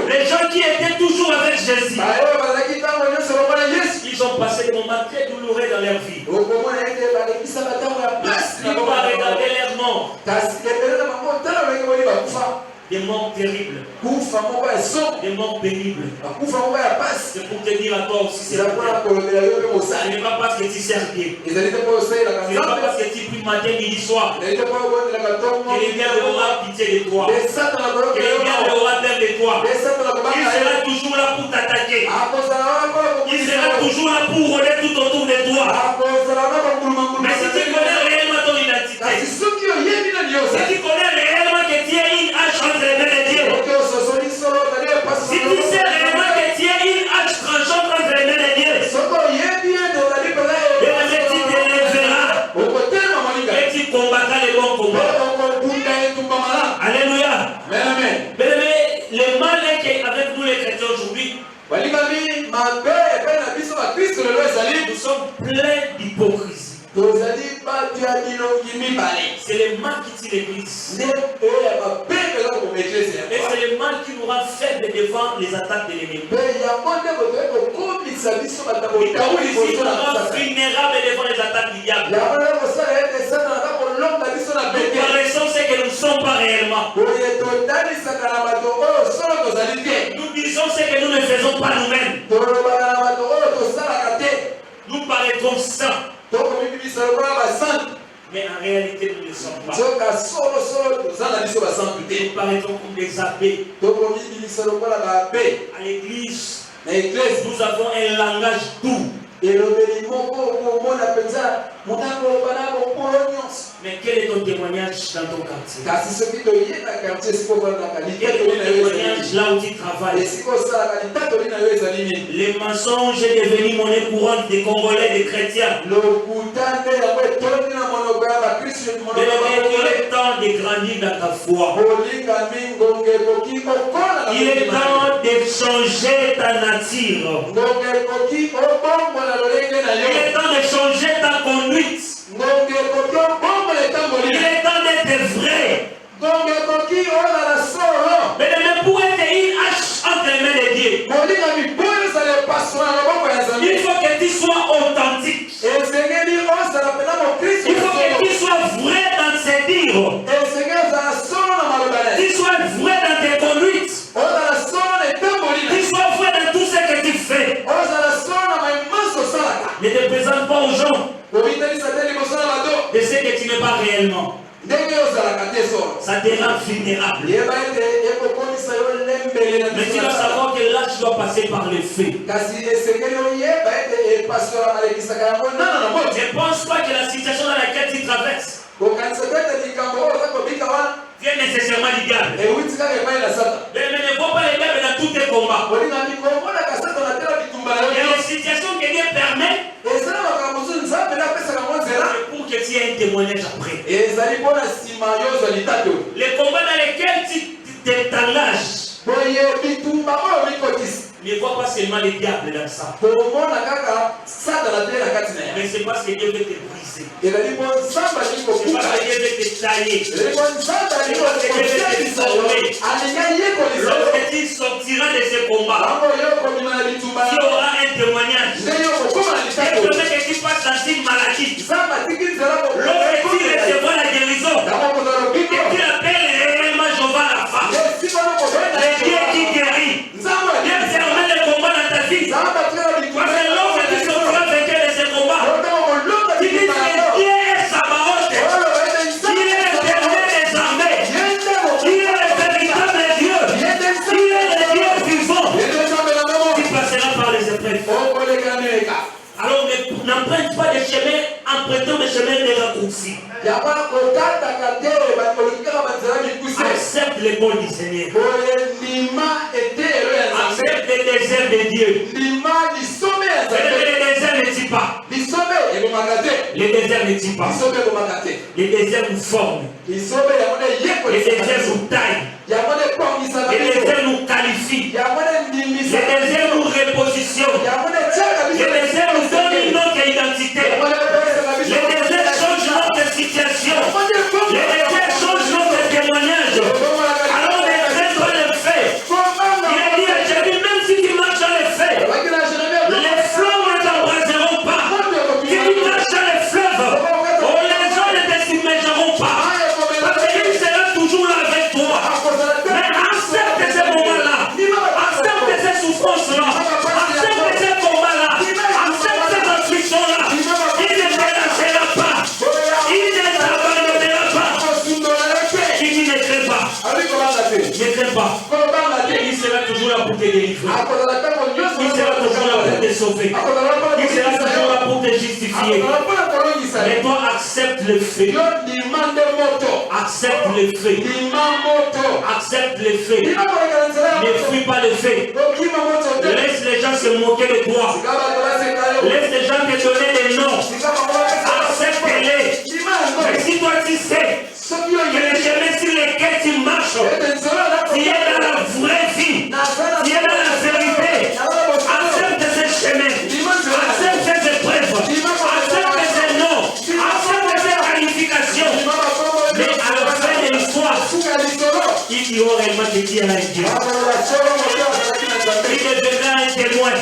les gens qui étaient toujours avec Jésus, ils ont passé des moments très douloureux dans leur vie. Ils n'ont pas regardé leur mort. Des morts terribles. kufa moko ya somo Des morts pénibles. kufa moko ya pasi C'est pour te dire à toi aussi, c'est eza mpona kolobela yo mpe ce mosali n'est pas parce que tu sers Dieu. ezali te mpo osalelaka Ce n'est pas nzambe parce que tu pries matin, midi, soir. ezali te mpo obondelaka ntongo Que le diable aura pitié de toi. nde satana Que kolobela le yo diable aura peur de toi. nde satana Il kobanga sera yo toujours là pour t'attaquer. akozala wana mpona Il sera toujours là pour rôder tout autour de toi. akozala wana Mais si tu connais réellement ton identité, kasi soki oyebi nani yo si ozali tu connais réellement que tu es une hache entre les mains de Dieu, oki ososoli solo ozali epasi si tu sais réellement que tu es une hache tranchante entre les mains de Dieu, soki oyebi ete ozali tu te lèveras okotelema moninga et tu combattras les bons mpe combats. okobunda etumba malamu Alléluia. amen Mais le mal est qu'avec nous les chrétiens aujourd'hui, balingami mabe epai na biso bakristo lelo ezali nous sommes pleins d'hypocrisie. tozali bato ya bilongi mibale C'est le mal qui tue l'église. nde oyo ya mabe eza kokoma eklesi Et c'est le mal qui nous rend faibles devant les attaques de l'ennemi. mpe yango nde botoyei kokomisa biso batango Et tawu ici, liboso nous na rend sasa vulnérables devant les attaques du diable. yango nde kosala ete satana aka kolonga biso na Nous pete paraissons ce que nous ne sommes pas réellement. oye totanisaka na bato oyo solo tozali te Nous disons ce que nous ne faisons pas nous-mêmes. tolobaka na bato oyo tosalaka te Nous paraîtrons saints. tokomibimisa lokola basante Mais en réalité, nous ne le sommes pas. soka solosolo toza na biso basantu te Nous paraîtrons comme des abbés. tokomibimisa lokola babe À l'église, na eklesi nous avons un langage doux. elobeli moko okomona mpenza motakoloba na bokolo nyonso Mais quel est ton témoignage dans ton quartier? kasi soki toye na quartier esika ofanaka Quel est litatoli ton na yo témoignage ezali là où tu travailles? esika osalaka litatoli na yo ezali nini Les mensonges est devenu monnaie courante des Congolais, des chrétiens. lokuta nde yango etondi na monoko ya bakristo monoko ya Il bakongole est temps de grandir dans ta foi. bolingami ngonga ekoki kokola na Il est motema temps de changer ta nature. ngonga ekoki obombola lolenge na Il yo est temps de changer ta conduite. ngonga ekoki obombola Il etamboli est temps d'être vrai. ngonga ekoki ozala solo Mais pour être une hache entre les mains de Dieu, molingami po ezala epaso na loboko ya il nzambe faut que tu sois authentique. esengeli ozala mpena mokristo Il faut que tu sois vrai dans ses dires. esengeli ozala solo na maloba na Tu ye sois vrai dans tes conduites. ozala solo na etamboli na Tu ye sois vrai dans tout ce que tu fais. ozala solo na maimasi osalaka Ne te présente pas aux gens kobitanisa te liboso na bato de ce que tu n'es pas réellement. ndenge ozalaka te solo Ça te rend vulnérable. yeba ete ekokomisa yo lembele na Mais tu biso dois na sala savoir que là, tu dois passer par le feu. kasi esengeli oyeba ete epasola alekisaka yango nano na moti Ne pense pas que la situation dans laquelle tu traverses kokanisa te ete likambo oyo oza kobika wana vient nécessairement du diable. ewuti kaka epai na sata Mais ne vois pas le diable dans tous tes combats. olingami komonaka sata na tela bitumba na Il y a yo des situations que Dieu permet ezala makambo mosusu nzambe nde apesaka ngo nzela pour que tu aies un témoignage après. ezali mpona nsima yo ozwa litato Les combats dans lesquels tu t'engages, boye bitumba oyo mikotisi ne vois pas seulement le diable dans ça. komona kaka satana te na kati na ye Mais c'est parce que Dieu veut te briser. ezali mpo nzambe alingi C'est kokuka parce que Dieu veut te tailler. ezali mpo nzambe alingi kotelisa yo alingi ayekolisa yo Lorsque tu sortiras de ce combat, yango yo kobima na bitumba tu auras un témoignage. nde yo kokoma na Et litato le fait que tu passes dans une maladie, nzambe atiki nzela lorsque tu recevras la guérison, yango kozala et lobiko tu appelles réellement Jéhovah la femme, esikana kobenga le Dieu qui guérit, nzambe Dieu permet le combat dans ta vie. nzambe atikala bitumba Parce que lorsque tu sortiras vainqueur de ce combat, otanga kolonga tu dis bitumba que yango Dieu est Sabaoth, oyo ete qui est l'éternel des armées, yende qui est le véritable Dieu, yende qui est le Dieu vivant, yende nzambe na momo qui passera par les épreuves. okolekana neleka Alors n'emprunte pas des chemins, empruntant des chemins de raccourcis. yango kokataka te bakoleki kaka banzela mikusi Accepte les bons du Seigneur. boye ndima eteyelo ya nzambe Accepte les déserts de Dieu. ndima lisombe ya Mais nzambe les déserts ne tuent pas. lisombe ebomaka te Les déserts ne tuent pas. lisombe ebomaka te Les déserts nous forment. lisombe yango nde Les yekolisaka déserts biso nous taillent. yango nde ekwangisaka Les biso déserts nous qualifient. yango nde Les ndimisaka déserts nous repositionnent. yango nde tiaka Les biso déserts nous donnent une autre identité. yango nde epesaka biso Les déserts changent notre situation. Les déserts changent notre témoignage. Alors ne crains pas le fait. Il a dit à Jérémie, même si tu marches dans les faits, les flammes ne t'embraseront pas. Si tu marches dans les fleuves, oh, les gens ne te submergeront pas. Parce qu'il sera toujours là avec toi. Mais sauver. Il sera toujours là pour te justifier. Mais toi, accepte le fait. Accepte le fait. Accepte le fait. Ne fuis pas le fait. Laisse les gens se moquer de toi. Laisse les gens te donner des noms. Accepte-les. Mais si toi tu sais que les chemins sur lesquels tu marches, tu es dans la vraie vie, tu es dans la vérité, accepte ces chemins, accepte ces épreuves, accepte ces noms, accepte ces qualifications. Mais à la fin de l'histoire, il y aura réellement de dire à Dieu. Il deviendra un témoin.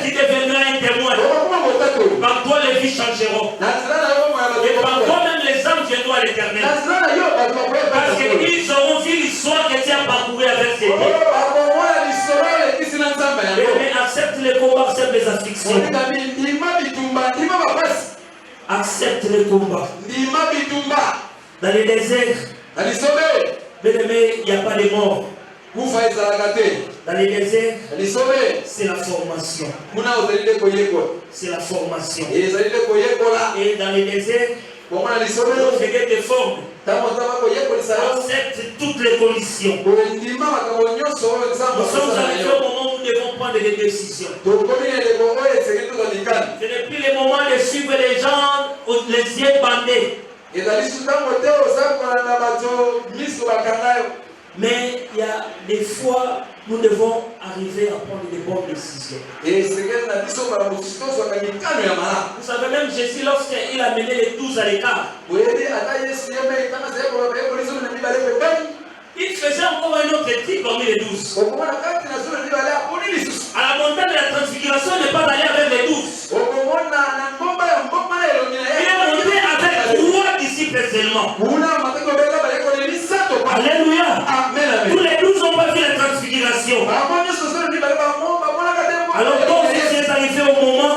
Il deviendra un témoin. Par toi, les vies changeront. Et par toi, même les âmes viendront à l'éternel. Parce qu'ils auront vu l'histoire que tu as parcourue avec ces dieux. Mais accepte les combats, accepte les afflictions. Accepte les combats. Dans les déserts, mais il n'y a pas de mort. Dans les déserts, c'est la formation. C'est la formation. Et dans les déserts, lorsque Dieu te forme, accepte toutes les conditions. Nous sommes arrivés au moment où nous devons prendre des décisions. Ce n'est plus le moment de suivre les gens, les yeux bandés. Mais il y a des fois, nous devons arriver à prendre des bonnes décisions. Vous savez, même Jésus, lorsqu'il a mené les 12 à l'écart, il faisait encore un autre type parmi les 12. À la montagne de la transfiguration, il n'est pas allé avec les 12. Il est monté avec 3 disciples seulement. Alléluia. Tous les 12 n'ont pas vu la transfiguration. Alors donc c'est arrivé au moment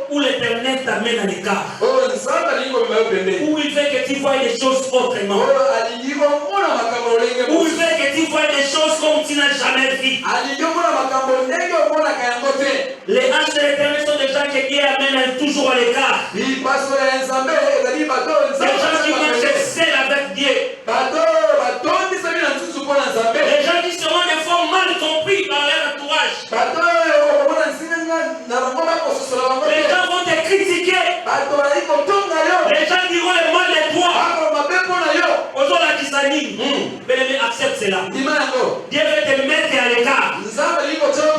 où l'Éternel t'amène à l'écart. Où il fait que tu vois les choses autrement. Où il fait que tu vois des choses comme tu n'as jamais vu. Les anges de l'Éternel sont des gens que Dieu amène toujours à l'écart. Des gens qui viennent se sceller avec Dieu. Les gens qui seront des fois mal compris dans leur entourage. Les gens vont te critiquer. Les gens diront le mal de toi. Aujourd'hui, qui s'anime. Bien-aimé, accepte cela. Dieu veut te mettre à l'écart.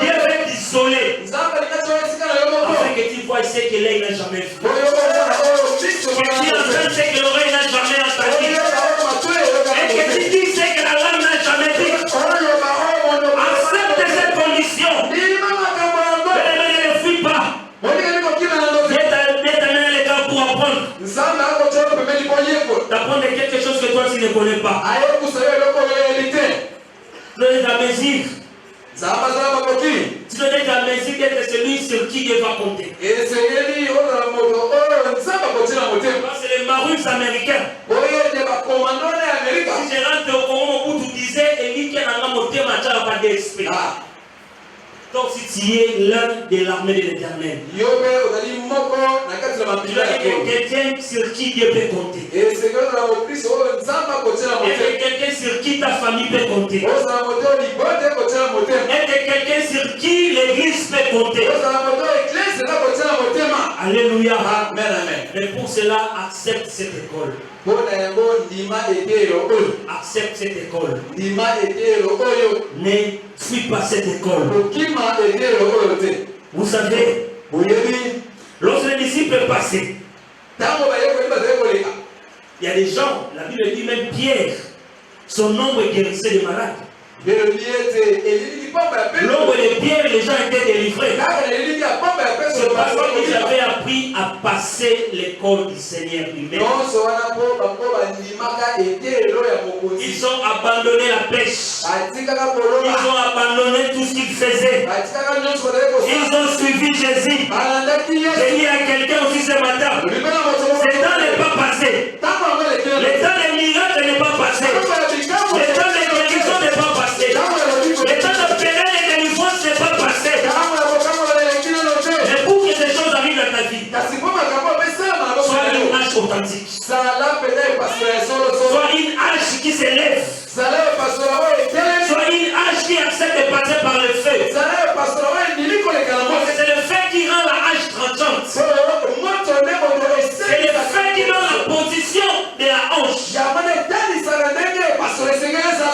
Dieu veut t'isoler. Afin que tu vois ce que l'œil n'a jamais vu. Que tu entends ce que l'oreille n'a jamais entendu. Et que tu dis ce que la langue n'a jamais dit. Accepte cette condition. Bien-aimé, ne fuis pas. Dieu t'a mis à l'écart pour apprendre. D'apprendre quelque chose que toi tu ne connais pas. Tu dois être à mesure. Tu dois être à mesure d'être celui sur qui Dieu va compter. C'est les marus américains. Si je rentre au Congo, où tu disais, Eli qui a un moté, matcha pas d'esprit. Donc si tu es l'un de l'armée de l'Éternel, tu dois être quelqu'un sur qui Dieu peut compter. Et quelqu'un sur qui ta famille peut compter. Et quelqu'un sur qui l'église peut compter. Alléluia. Mais pour cela, accepte cette école. Accepte cette école. Ne fuis pas cette école. Vous savez, lorsque les disciples passaient, il y a des gens, la Bible dit même Pierre, son nombre guérissait des malades. L'ombre de Pierre, les gens étaient délivrés. C'est parce qu'ils avaient appris à passer l'école du Seigneur lui-même. Ils ont abandonné la pêche. Ils ont abandonné tout ce qu'ils faisaient. Ils ont suivi Jésus. J'ai dit à quelqu'un aussi ce matin, ce temps n'est pas passé. Le temps des miracles n'est pas passé. Le temps des guérisons n'est pas passé. Le temps de périr et de délivrance n'est pas passé. authentique. Sala peut-être parce que solo solo. Sois une hache qui s'élève. Sala parce que ouais, Sois une hache qui accepte de passer par le feu. Sala parce que ouais, niliko le kalamo. C'est le feu qui rend la hache tranchante. C'est le feu qui donne la position de la hanche.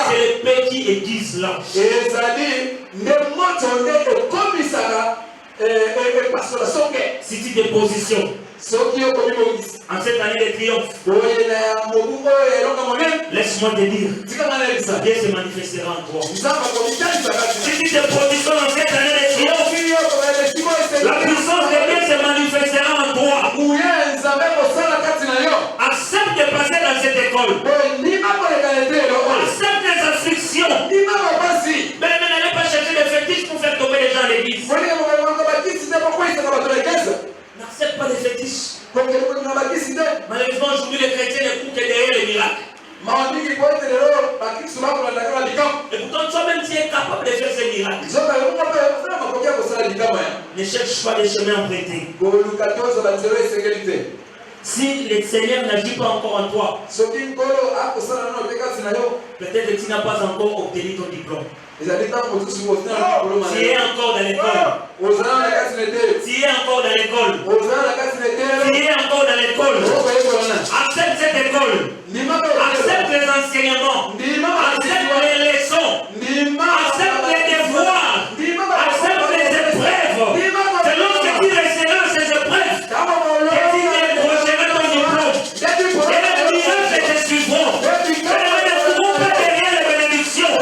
C'est le paix qui aiguise l'ange. Si tu te positionnes en cette année de triomphe, laisse-moi te dire, Dieu se manifestera en toi. Si tu te positionnes en cette année de triomphe, la puissance de Dieu se manifestera en toi. Accepte de passer dans cette école. Accepte les afflictions. Mais n'allez pas chercher des fétiches pour faire tomber les gens à l'église. N'accepte pas des fétiches. Malheureusement, aujourd'hui, les chrétiens ne courent que derrière les miracles. Et pourtant, toi-même, tu es capable de faire ces miracles. Ne cherche pas des chemins empruntés. Si le Seigneur n'agit pas encore en toi, peut-être que tu n'as pas encore obtenu ton diplôme. Tu es encore dans l'école. Tu es encore dans l'école. Tu es encore dans l'école. Accepte cette école. Accepte les enseignements. Accepte les leçons. Accepte les devoirs. Accepte les épreuves. C'est lorsque tu resteras ces épreuves que tu décrocheras ton diplôme. Et les miracles te suivront. Et ne courons pas derrière les bénédictions.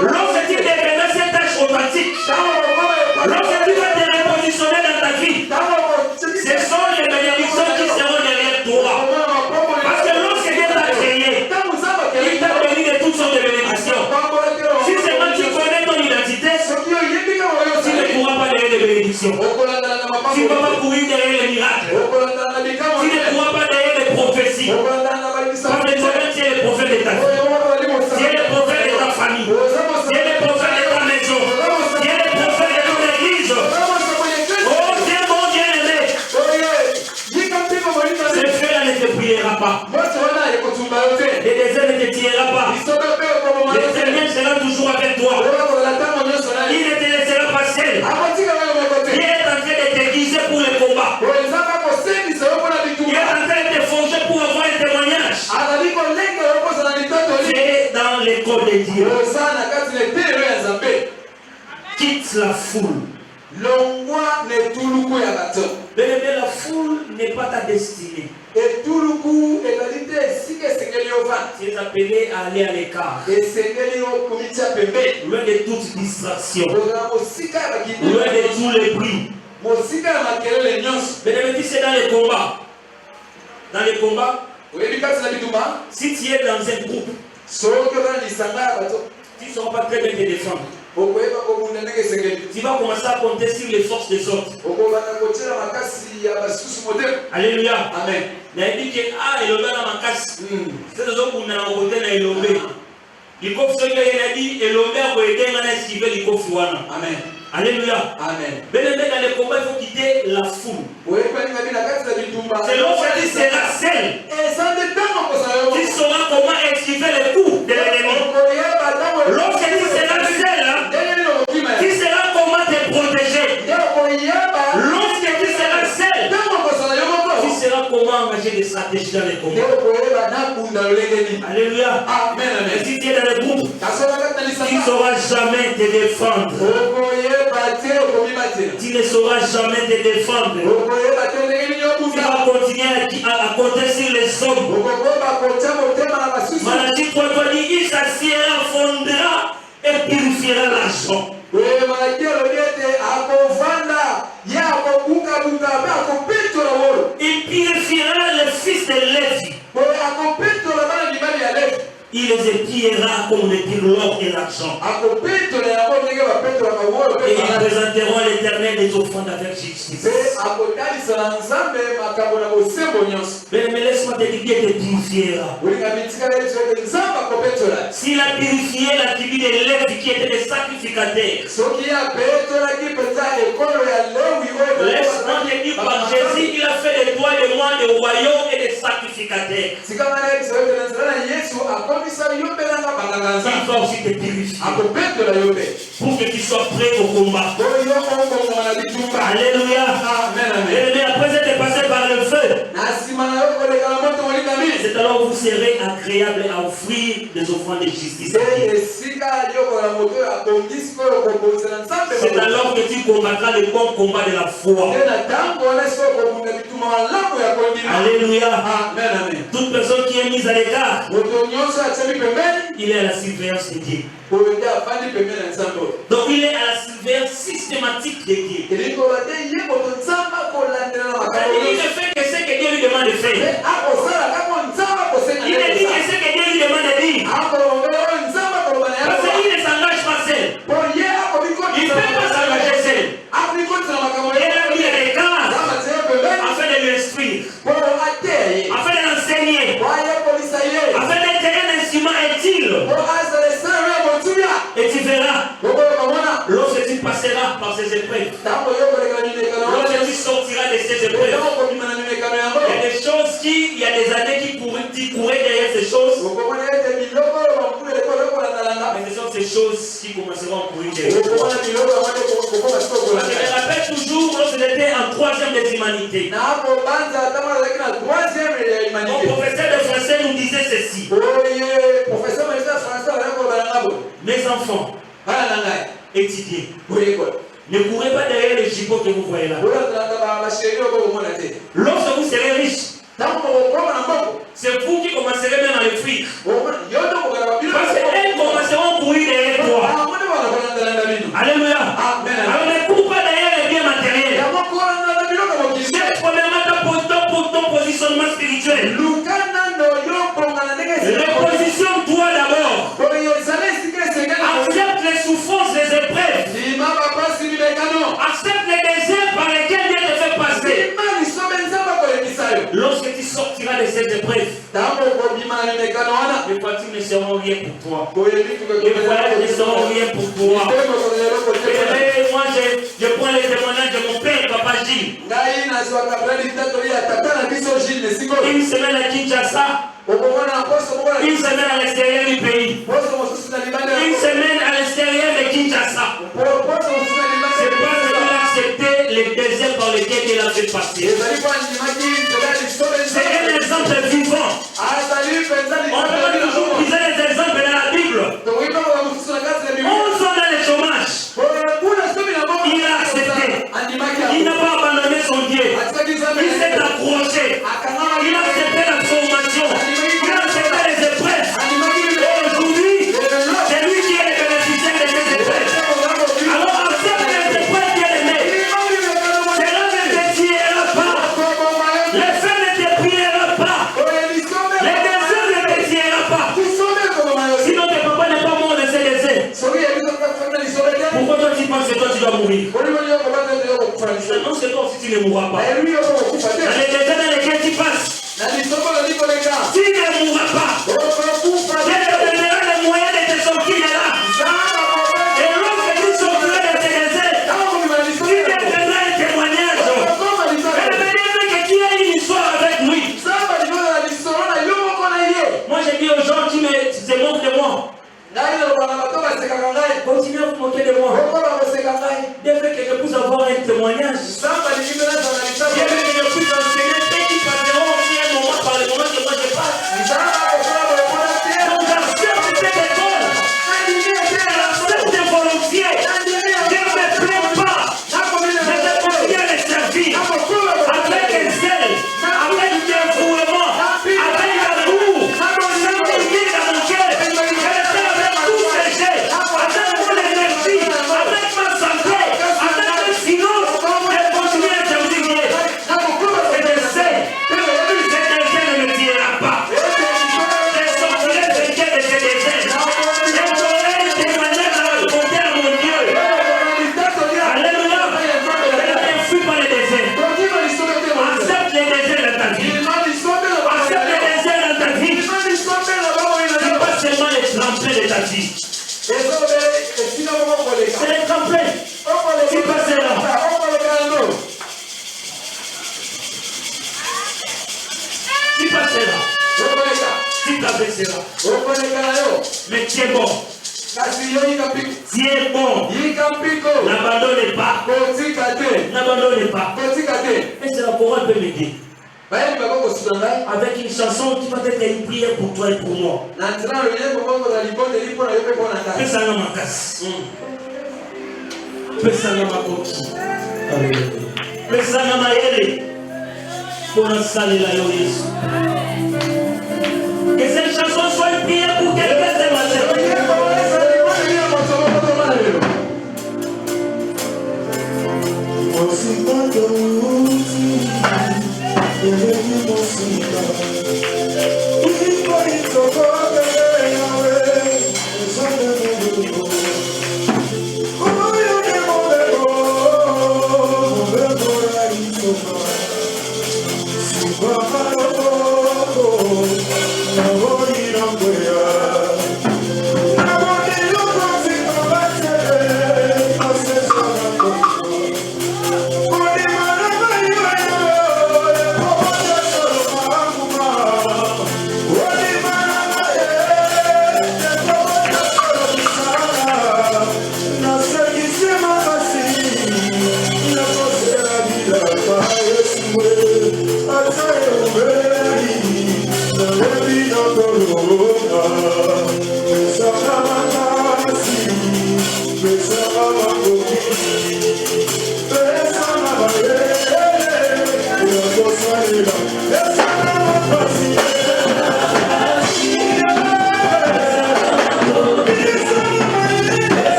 Lorsque tu deviendras cette tâche authentique, lorsque tu vas te repositionner dans ta vie, ce sont les bénédictions qui seront derrière toi. Parce que lorsque Dieu t'a créé, il t'a donné de toutes sortes de bénédictions. Si seulement tu connais ton identité, tu ne pourras pas derrière les bénédictions. Tu ne vas pas courir derrière les miracles. Tu ne pourras pas derrière les prophéties. Parce que toi-même, tu es le prophète de ta vie. Tu es le prophète de ta famille. Tu es le prophète de ta maison. Tu es le prophète de ton église. Oh Dieu, mon Dieu aimé. Ce feu-là ne te priera pas. Le désert ne te tirera pas. Le Seigneur sera toujours avec toi. Il ne te laissera pas seul. Il est en train de te guiser pour le combat. Il est en train de te forger pour avoir un témoignage. C'est dans l'école de Dieu. Quitte la foule. Bien-aimé, la foule n'est pas ta destinée. Tu es appelé à aller à l'écart. Loin de toute distraction. Loin de tous les bruits. Bien-aimé, c'est dans les combats. Dans les combats, si tu es dans un groupe, tu ne sauras pas très bien te défendre. Tu vas commencer à compter sur les forces des autres. Alléluia. Amen. Il a dit que il est dans ma casse. C'est ce que nous avons côté dans l'Elombe. Il faut que il a dit Elombe a aider à esquiver les Kofuana. Amen. Alléluia. Amen. Bien-aimé, dans les combats, il faut quitter la foule. C'est lorsque tu seras seul. Tu sauras comment esquiver les coups de l'ennemi. Lorsque tu seras seul, tu sauras comment te protéger. Lorsque tu seras seul, tu sauras comment engager des stratégies dans les combats. Alléluia. Amen. Et si tu es dans le groupe, tu ne sauras jamais te défendre. Tu ne sauras jamais te défendre. Tu vas continuer à compter sur les hommes. Maladie, toi, dit, il s'assiera, fondra et purifiera l'argent. Il purifiera le fils de Lévi. Il les épiera comme les pire l'or et l'argent. Et ils présenteront à l'Éternel des offrandes avec justice. Mais laisse-moi te dire qu'il te purifiera. S'il a purifié la tribu de Lévi qui était des sacrificateurs, laisse-moi te dire par Jésus, il a fait de toi et de moi des royaumes et purificateur. Il va aussi te purifier pour que tu sois prêt au combat. Alléluia. Et après être passé par le feu, c'est alors que vous serez agréable à offrir des offrandes de justice. C'est alors que tu combattras le bon combat de la foi. Alléluia. Toute personne qui est mise à l'écart, il est à la surveillance de Dieu. Donc il est à la surveillance systématique de Dieu. Il ne fait que ce que Dieu lui demande de faire. Il ne dit que ce que Dieu lui demande de dire. Parce qu'il ne s'engage pas seul. Il ne peut pas s'engager seul. Il a mis à l'écart afin de lui instruire, afin de l'enseigner, afin d'être un instrument utile. Et tu verras, lorsque tu passeras par ces épreuves, lorsque tu sortiras de ces épreuves, il y a des choses il y a des années qui couraient derrière ces choses. Mais ce sont ces choses qui commenceront à courir derrière toi. Je me rappelle toujours lorsque j'étais en 3e des humanités. Mon professeur de français nous disait ceci. Mes enfants, étudiez. Ne courez pas derrière les gigots que vous voyez là. Lorsque vous serez riche, c'est vous qui commencerez même à les fuir. Parce qu'elles commenceront à courir derrière toi. Alléluia. Alors ne cours pas derrière les biens matériels. C'est premièrement ton positionnement spirituel. Repositionne-toi d'abord. Accepte les souffrances, les épreuves. Accepte les déserts par lesquels Dieu te fait passer. Lorsque tu sortiras de ces épreuves, les voitures ne seront rien pour toi. Les voyages ne seront rien pour toi. Et moi, je prends les témoignages de mon père, Papa Gilles. Une semaine à Kinshasa. Une semaine à l'extérieur du pays. Une semaine à l'extérieur de Kinshasa. C'est parce qu'il a accepté les déserts par lesquels il a fait passer. C'est un exemple vivant. On peut toujours utiliser les exemples dans la Bible. 11 ans dans le chômage. Il a accepté. Il n'a pas abandonné son Dieu. Il s'est accroché. Il a accepté la formation. Il a accepté les épreuves. Aujourd'hui, c'est lui qui est le bénéficiaire de ces épreuves. Alors accepte les épreuves qui est aimé. Cela ne te tuera pas. Les faits ne te priera pas. Les déserts ne te tuera pas. Sinon tes papas n'est pas mort de ces déserts. Pourquoi toi tu penses que toi tu dois mourir? Non, c'est toi aussi tu ne mourras pas. Dans les déserts dans lesquels tu passes, tu ne mourras pas. Dieu te donnera les moyens de te sortir de là. Et lorsque tu sortiras de ces déserts, tu deviendras un témoignage. Et le Seigneur que tu as une histoire avec lui. Moi je dis aux gens qui se moquent de moi, continuez à vous moquer de moi. Dieu veut que je puisse avoir un témoignage. Dieu veut que je puisse enseigner ceux qui passeront aussi un moment par le moment que moi je passe. Donc accepte baissera. okolekala yo Mais tu es bon. kasi yo yika mpiko Tu es bon. yika mpiko N'abandonne pas. kotika te N'abandonne pas. kotika te Et c'est la parole peut m'aider. bayeli bakokosika ngai Avec une chanson qui va être une prière pour toi et pour moi. na nzela loye kokokoza libondeli mpona yo mpe mpona ngai Pesanga makasi. Pesanga makoki. Pesanga mayele. Pour salela yo Yesu. Que cette chanson soit une prière pour quelqu'un ce matin. Oh,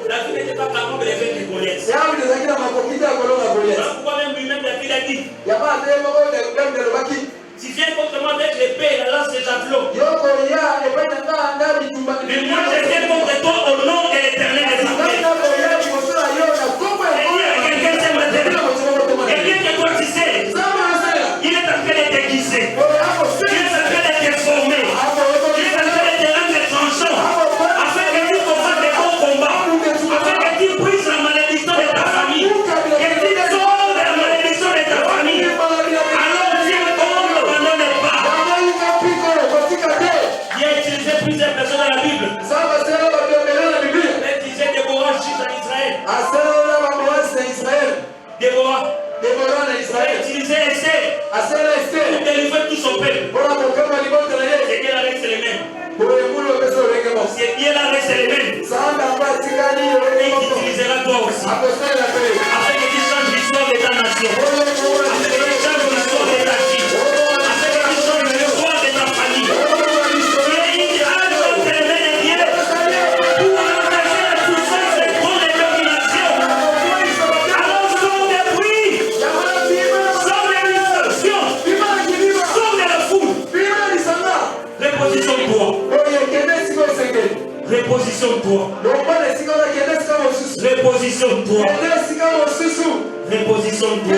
David n'était pas capable de vaincre Goliath. Voilà pourquoi même lui-même David a dit, tu viens contre moi avec l'épée et la lance de javelot. Mais moi je viens contre toi au nom de l'Éternel des armées. Et bien que toi tu sais, il est en train de te guiser. Il est en train de te former. Il est en train de te rendre tranchant. Afin que tu combattes des bons combats. Afin que tu brises la malédiction de ta famille. Que tu sors de la malédiction de ta famille. Alors Dieu ne t'abandonne pas. Il a utilisé plusieurs personnes dans la Bible. Il a utilisé Déborah, juge en Israël. Déborah. Il a utilisé Esther pour délivrer tout son peuple. C'est Dieu la reste les mêmes. C'est Dieu la reste les mêmes. Et il t'utilisera toi aussi. Afin que tu changes l'histoire de ta nation. Afin que tu changes l'histoire de ta vie. Afin que tu changes l'histoire de ta famille. Et il dira que tu es le Dieu pour engager la puissance des grandes déterminations. Alors sors des bruits. Sors des distractions. Sors de la foule. Repositionne-toi. Repositionne-toi. Repositionne-toi. Repositionne-toi.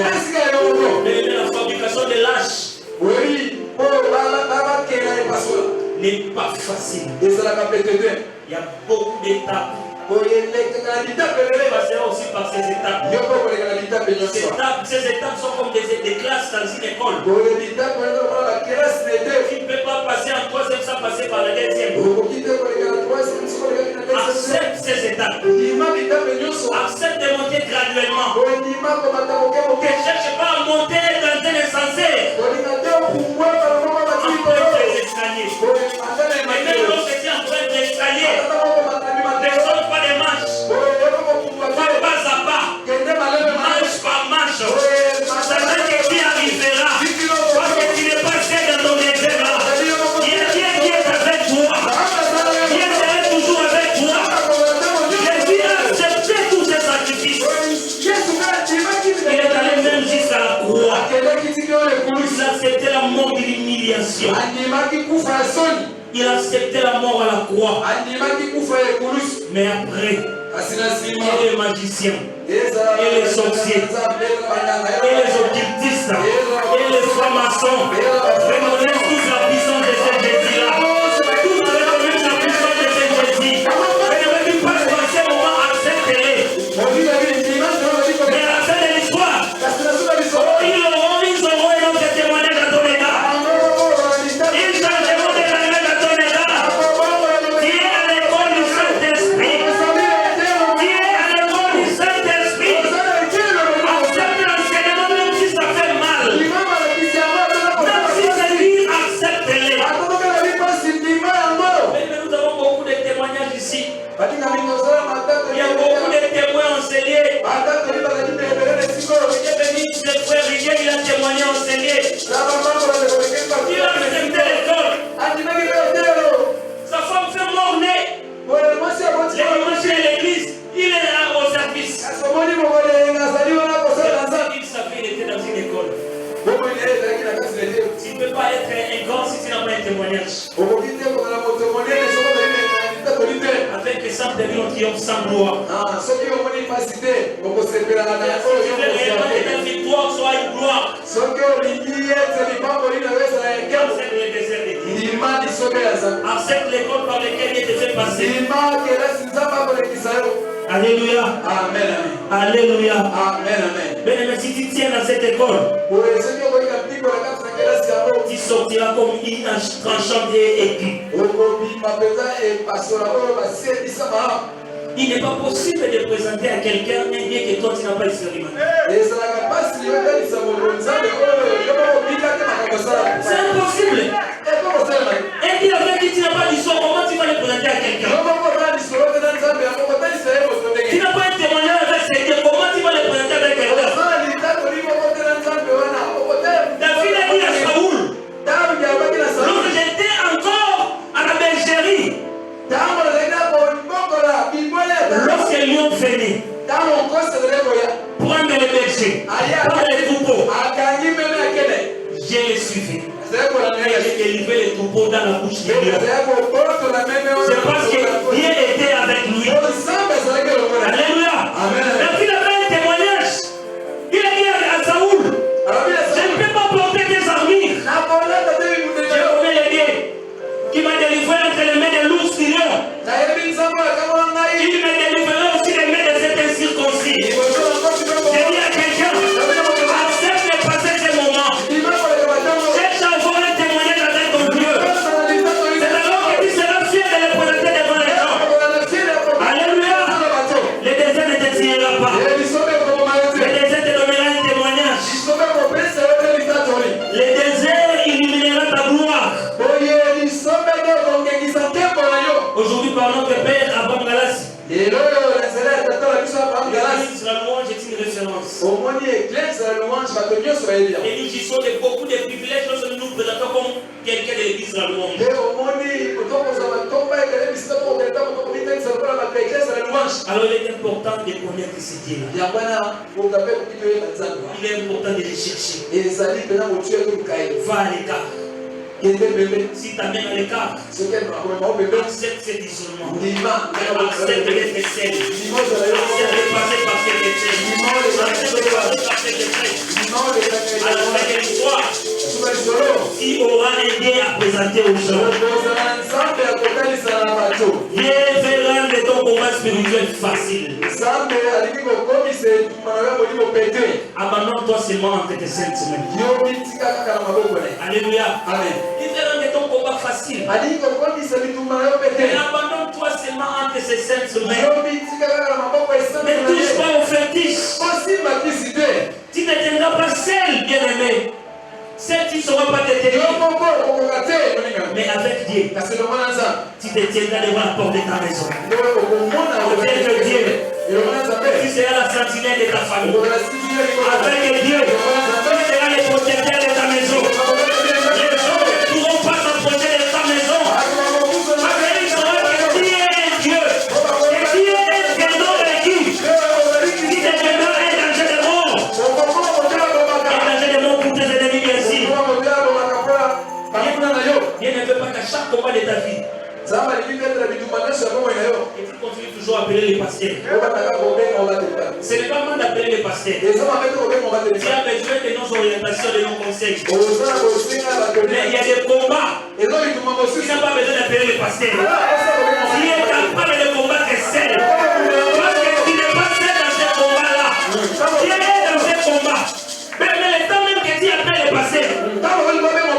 Mais la fabrication de l'âge n'est pas facile. Il y a beaucoup d'étapes. Passer aussi par ces étapes. Ces étapes sont comme des classes dans une école. Tu ne peux pas passer en troisième sans passer par la deuxième. Accepte ces étapes. Accepte de monter graduellement. Ne cherche pas à monter dans un ascenseur. Après les escaliers. Et même lorsque tu es en train de l'escalier, ne saute pas les marches. Va pas à pas. Marche par marche. Sachant que tu arriveras. Parce que tu n'es pas seul dans ton désert là. Il y a Dieu qui est avec toi. Dieu sera toujours avec toi. Jésus a accepté tous ces sacrifices. Il est allé même jusqu'à la croix. Il a accepté la mort de l'humiliation. Il a accepté la mort à la croix. Mais après, et les magiciens, et les sorciers, et les occultistes, et les francs-maçons reconnaissent tous la puissance de ce Jésus-là. Tous reconnaissent la puissance de ce Jésus. Et ne veux pas passer au moment, accepter-les. Mais à la fin de l'histoire, ils auront un autre témoignage à ton égard. Ils changeront de langage à ton égard. Tu es à l'école du Saint-Esprit. Tu es à l'école du Saint-Esprit. Accepte l'enseignement même si ça fait mal. Même si c'est dur, accepte-les. Mais nous avons beaucoup de témoignages ici. Il y a beaucoup de témoins enseignés. Le frère Riguet, il a témoigné enseigné. Il a accepté l'école. Sa femme fait mort-née. Les dimanches à l'église, il est là au service. Il savait qu'il était dans une école. Tu ne peux pas être un grand si tu n'as pas un témoignage. Avec que ça devient un triomphe sans gloire. Si tu veux réellement que ta victoire soit une gloire, accepte le désert de Dieu. Accepte l'école par laquelle il te fait passer. Alléluia. Amen. Alléluia. Amen. Bien aimé, si tu tiens dans cette école, tu sortiras comme une tranchante épée. Il n'est pas possible de présenter à quelqu'un un bien que toi tu n'as pas expérimenté. C'est impossible. Et il avait dit tu n'as pas d'histoire, comment tu vas le présenter à quelqu'un? Tu n'as pas un témoignage avec ce Dieu, comment tu vas le présenter avec quelqu'un? David a dit à Saoul, lorsque j'étais encore à la bergerie, Lorsque Lion venait, prendre les bergers, prendre les troupeaux, je les suivais. Et j'ai délivré les troupeaux dans la bouche de Dieu. C'est parce que Dieu était avec lui. Alléluia. David avait un témoignage. Il a dit à Saoul, je ne peux pas porter tes armures. Je connais le Dieu qui m'a délivré entre les mains de l'ours du lion. Il m'a délivré aussi les mains de cet incirconcis. J'ai dit à quelqu'un, accepte de passer ce moment. Cherche à avoir un témoignage avec ton Dieu. C'est alors que tu seras fier de le présenter devant les gens. Alléluia. Le désert ne te tirera pas. Le désert te donnera un témoignage. Le désert illuminera ta gloire. Aujourd'hui, par notre Père, Abraham Galassi. La louange est une référence. Et nous jouissons de beaucoup de privilèges lorsque nous nous présentons comme quelqu'un de l'église de la louange. Alors il est important de connaître ces dieux-là. Il est important de les chercher. Va à l'écart. Si ta main à l'écart, accepte cet isolement. Accepte d'être seul. Accepte de passer par cette échelle. Accepte de passer par cette échelle. À la fin de l'histoire, il aura un Dieu à présenter aux gens. Dieu veut rendre ton combat spirituel facile. Abandonne-toi seulement entre tes 5 semaines. Alléluia. Amen. Il veut rendre ton combat facile. Et abandonne-toi seulement entre ces 5 semaines. Ne touche pas au fétiche. Tu ne tiendras pas seul, bien-aimé. Seul, tu ne sauras pas te tenir. Mais avec Dieu, tu te tiendras devant la porte de ta maison. Avec Dieu, tu seras la sentinelle de ta famille. Avec Dieu, tu seras le protecteur de ta maison. Les gens ne pourront pas s'approcher de ta maison. Avec ils sauront que Dieu est Dieu. Que Dieu est Dieu dans l'équipe. Si tu deviendras un danger de mort, un danger de mort pour tes ennemis, bien sûr. Dieu ne veut pas qu'à chaque combat de ta vie, et tu continues toujours à appeler les pasteurs. Ce n'est pas mal d'appeler les pasteurs. Tu as besoin de nos orientations, de nos conseils. Mais il y a des combats. Tu n'as pas besoin d'appeler les pasteurs. Tu es capable de combattre seul. Parce que tu n'es pas seul dans ce combat-là. Tu es dans ce combat. Mais le temps même que tu appelles les pasteurs, le temps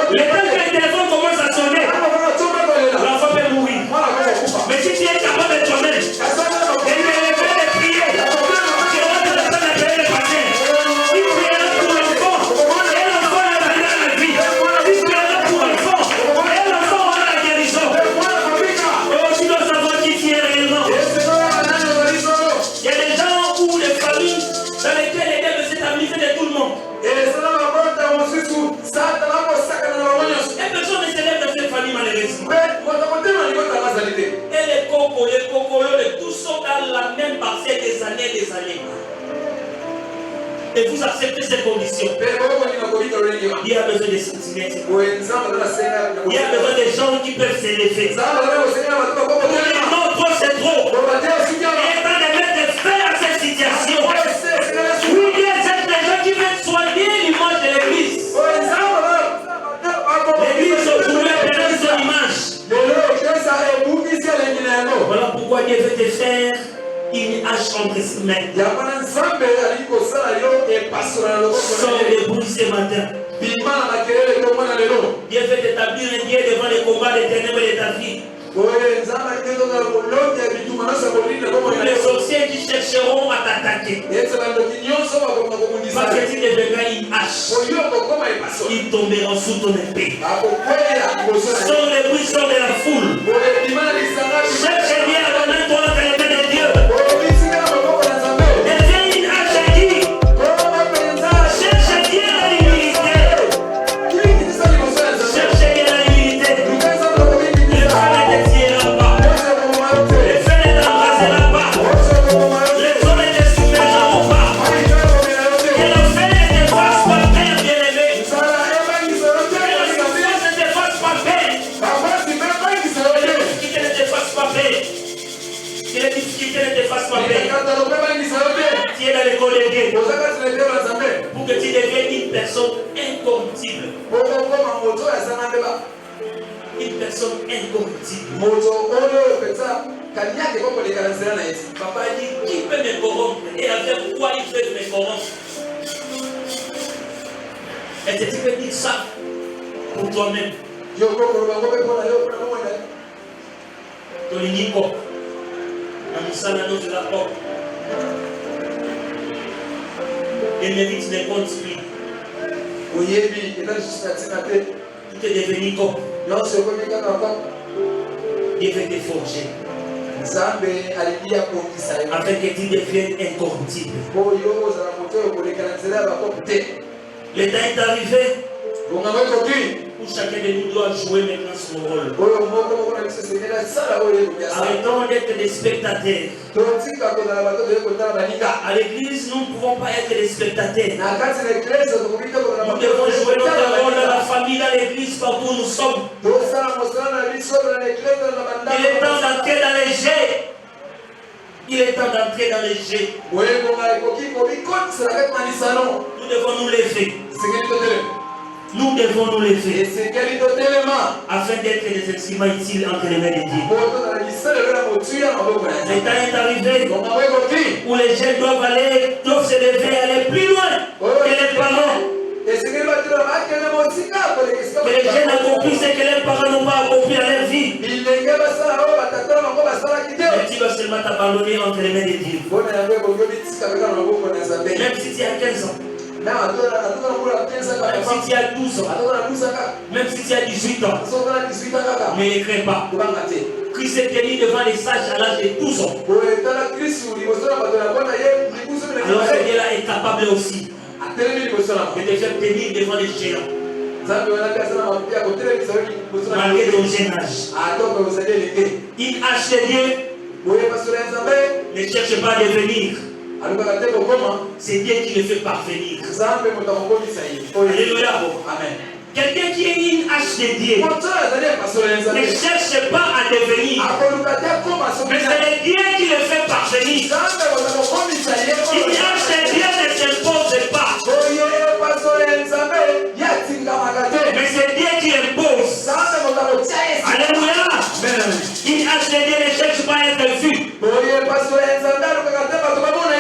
que le téléphone commence à sonner, l'enfant peut mourir. Mais si tu es capable de toi-même, et de lever de prier, tu auras de la peine d'appeler les pasteurs. Tu prieras pour l'enfant, et l'enfant attendra la vie. Tu prieras pour l'enfant, et l'enfant aura la guérison. Oh, tu dois savoir qui tu es réellement. Il y a des gens ou des familles dans lesquelles les dieux s'établissent de tout le monde. Et personne ne s'élève dans cette famille malheureusement. Et les cocolos, tous sont dans la même parcelle des années. Et vous acceptez ces conditions. Il y a besoin de sentiments. Il y a besoin de gens qui peuvent s'élever. Non, trop c'est trop. Il est temps de mettre fin à cette situation. Oui, il y a des gens qui veulent soigner l'image de l'église. L'église aujourd'hui a perdu son image. Voilà pourquoi Dieu veut te faire une hache entre ses mains. Sors les bruits ce matin. Dieu veut t'établir un Dieu devant les combats des ténèbres de ta vie. Les sorciers qui chercheront à t'attaquer. Parce que tu deviendras une hache. Ils tomberont sous ton épée. Sors les bruits, sors de la foule. Cherche bien à donner ton autorité de Dieu. Deviens une hache à qui? Cherche bien la humilité. Cherche bien la humilité. Le feu ne t'attirera pas. Le feu ne t'embrasera pas. alphabet. Tu es dans l'école de Dieu. Pour que tu deviennes une personne incorruptible. Une personne incorruptible. Papa dit, qui peut me corrompre? Et avec quoi il peut me corrompre? Est-ce que tu peux dire ça pour toi-même? Toliniko, na musala no de la porte. Les mérites ne comptent plus. Tout est devenu comme. Dieu veut te forger. Afin que tu deviennes incorruptible. Le temps est arrivé où chacun de nous doit jouer maintenant son rôle. Arrêtons d'être des spectateurs. À l'église, nous ne pouvons pas être des spectateurs. Nous devons jouer notre rôle dans la famille, dans l'église, partout où nous sommes. Il est temps d'entrer dans les jets. Il est temps d'entrer dans les jets. Nous devons nous lever. Nous devons nous lever afin d'être des instruments utiles entre les mains de Dieu. Le temps est arrivé où les jeunes doivent se lever et aller plus loin que les parents. Que les jeunes accomplissent ce que les parents n'ont pas accompli dans leur vie. Mais tu dois seulement t'abandonner entre les mains de Dieu. Même si tu as 15 ans. Même si tu as 12 ans, même si tu as 18 ans, ne les crains pas. Christ est tenu devant les sages à l'âge de 12 ans. Alors ce Dieu-là est capable aussi de te faire tenir devant les géants. Malgré ton jeune âge. Une hache de Dieu ne cherche pas à devenir. C'est Dieu qui le fait parvenir. Alléluia. Amen. Quelqu'un qui est une hache de Dieu ne cherche pas à devenir. Mais c'est le Dieu qui le fait parvenir. Une hache de Dieu ne s'impose pas. Mais c'est Dieu qui impose. Alléluia. Une hache de Dieu ne cherche pas à être vue.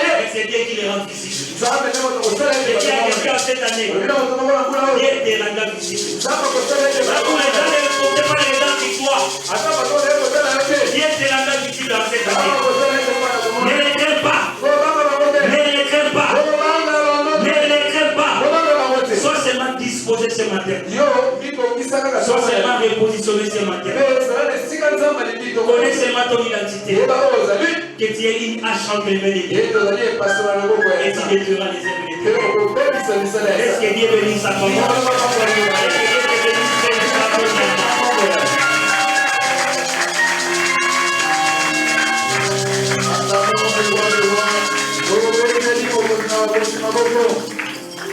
Mais c'est Dieu qui les rend visibles. Et qui a quelqu'un cette année, Dieu te rendra visible. Pour les gens ne portent pas les dents sur toi. Dieu te rendra visible dans cette année. Ne les crains pas. Ne les crains pas. Ne les crains pas. Sois seulement disposé ce matin. Sois seulement repositionné ce matin. Connais seulement ton identité. Que tu aies une hache entre les mains de Dieu. Et tu détruiras les œuvres de Dieu. Est-ce que Dieu bénisse sa parole?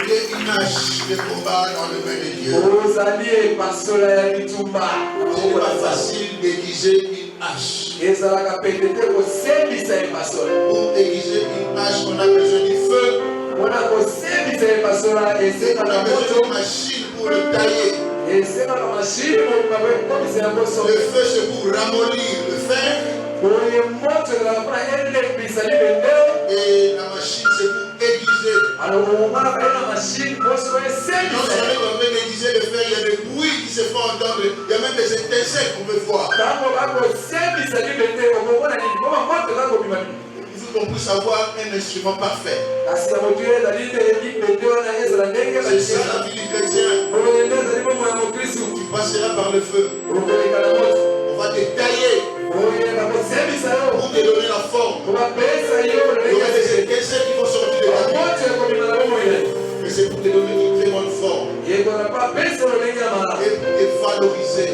Une hache de combat dans le main de Dieu. Ce n'est pas facile d'aiguiser une hache. Pour aiguiser une hache, on a besoin du feu. On a besoin d'une machine pour le tailler. Le feu, c'est pour ramollir le fer. Et la machine, c'est pour aiguiser. Non seulement on veut aiguiser le fer, il y a des bruits qui se font entendre. Il y a même des étincelles qu'on veut voir. Il faut qu'on puisse avoir un instrument parfait. C'est ça la vie du chrétien. Tu passeras par le feu. On va te tailler pour te donner la forme. Il y aura des étincelles qui vont sortir de ta vie. Mais c'est pour te donner une très bonne forme. Et pour te valoriser.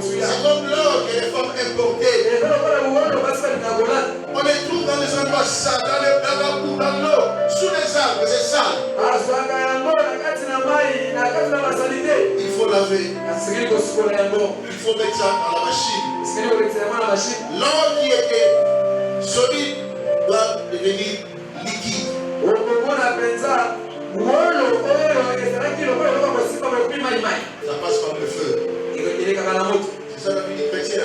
C'est comme l'or que les femmes importées. On les trouve dans les endroits sales, dans l'eau, sous les arbres, c'est sale. Il faut laver. Il faut mettre ça dans la machine. L'or qui était solide doit devenir liquide. Ça passe comme le feu. C'est ça la vie du chrétien.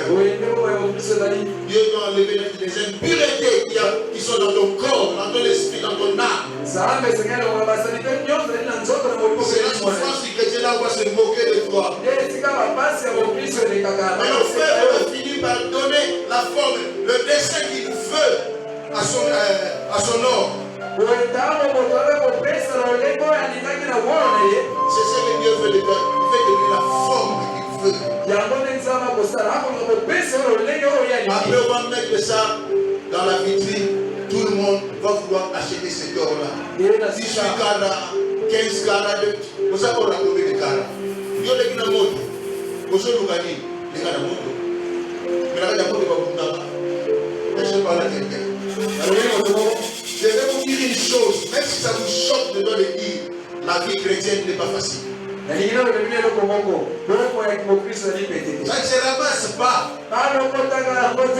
Dieu doit enlever les impuretés qui sont dans ton corps, dans ton esprit, dans ton âme. C'est la souffrance du chrétien là où on va se moquer de toi. Mais le frère va finir par donner la forme, le dessin qu'il veut à son ordre. C'est ce que Dieu veut de toi. Il fait donner la forme qu'il veut. Après, on va mettre ça dans la vitrine. Tout le monde va vouloir acheter cet or-là. 18 carats, 15 carats. Vous savez, on a trouvé des carats. Il y a des motos. Vous savez, vous gagnez les carats motos. Mais la moto va vous donner. Laissez parler à quelqu'un. Je vais vous dire une chose, même si ça vous choque de le dire, la vie chrétienne n'est pas facile. Ça ne se ramasse pas.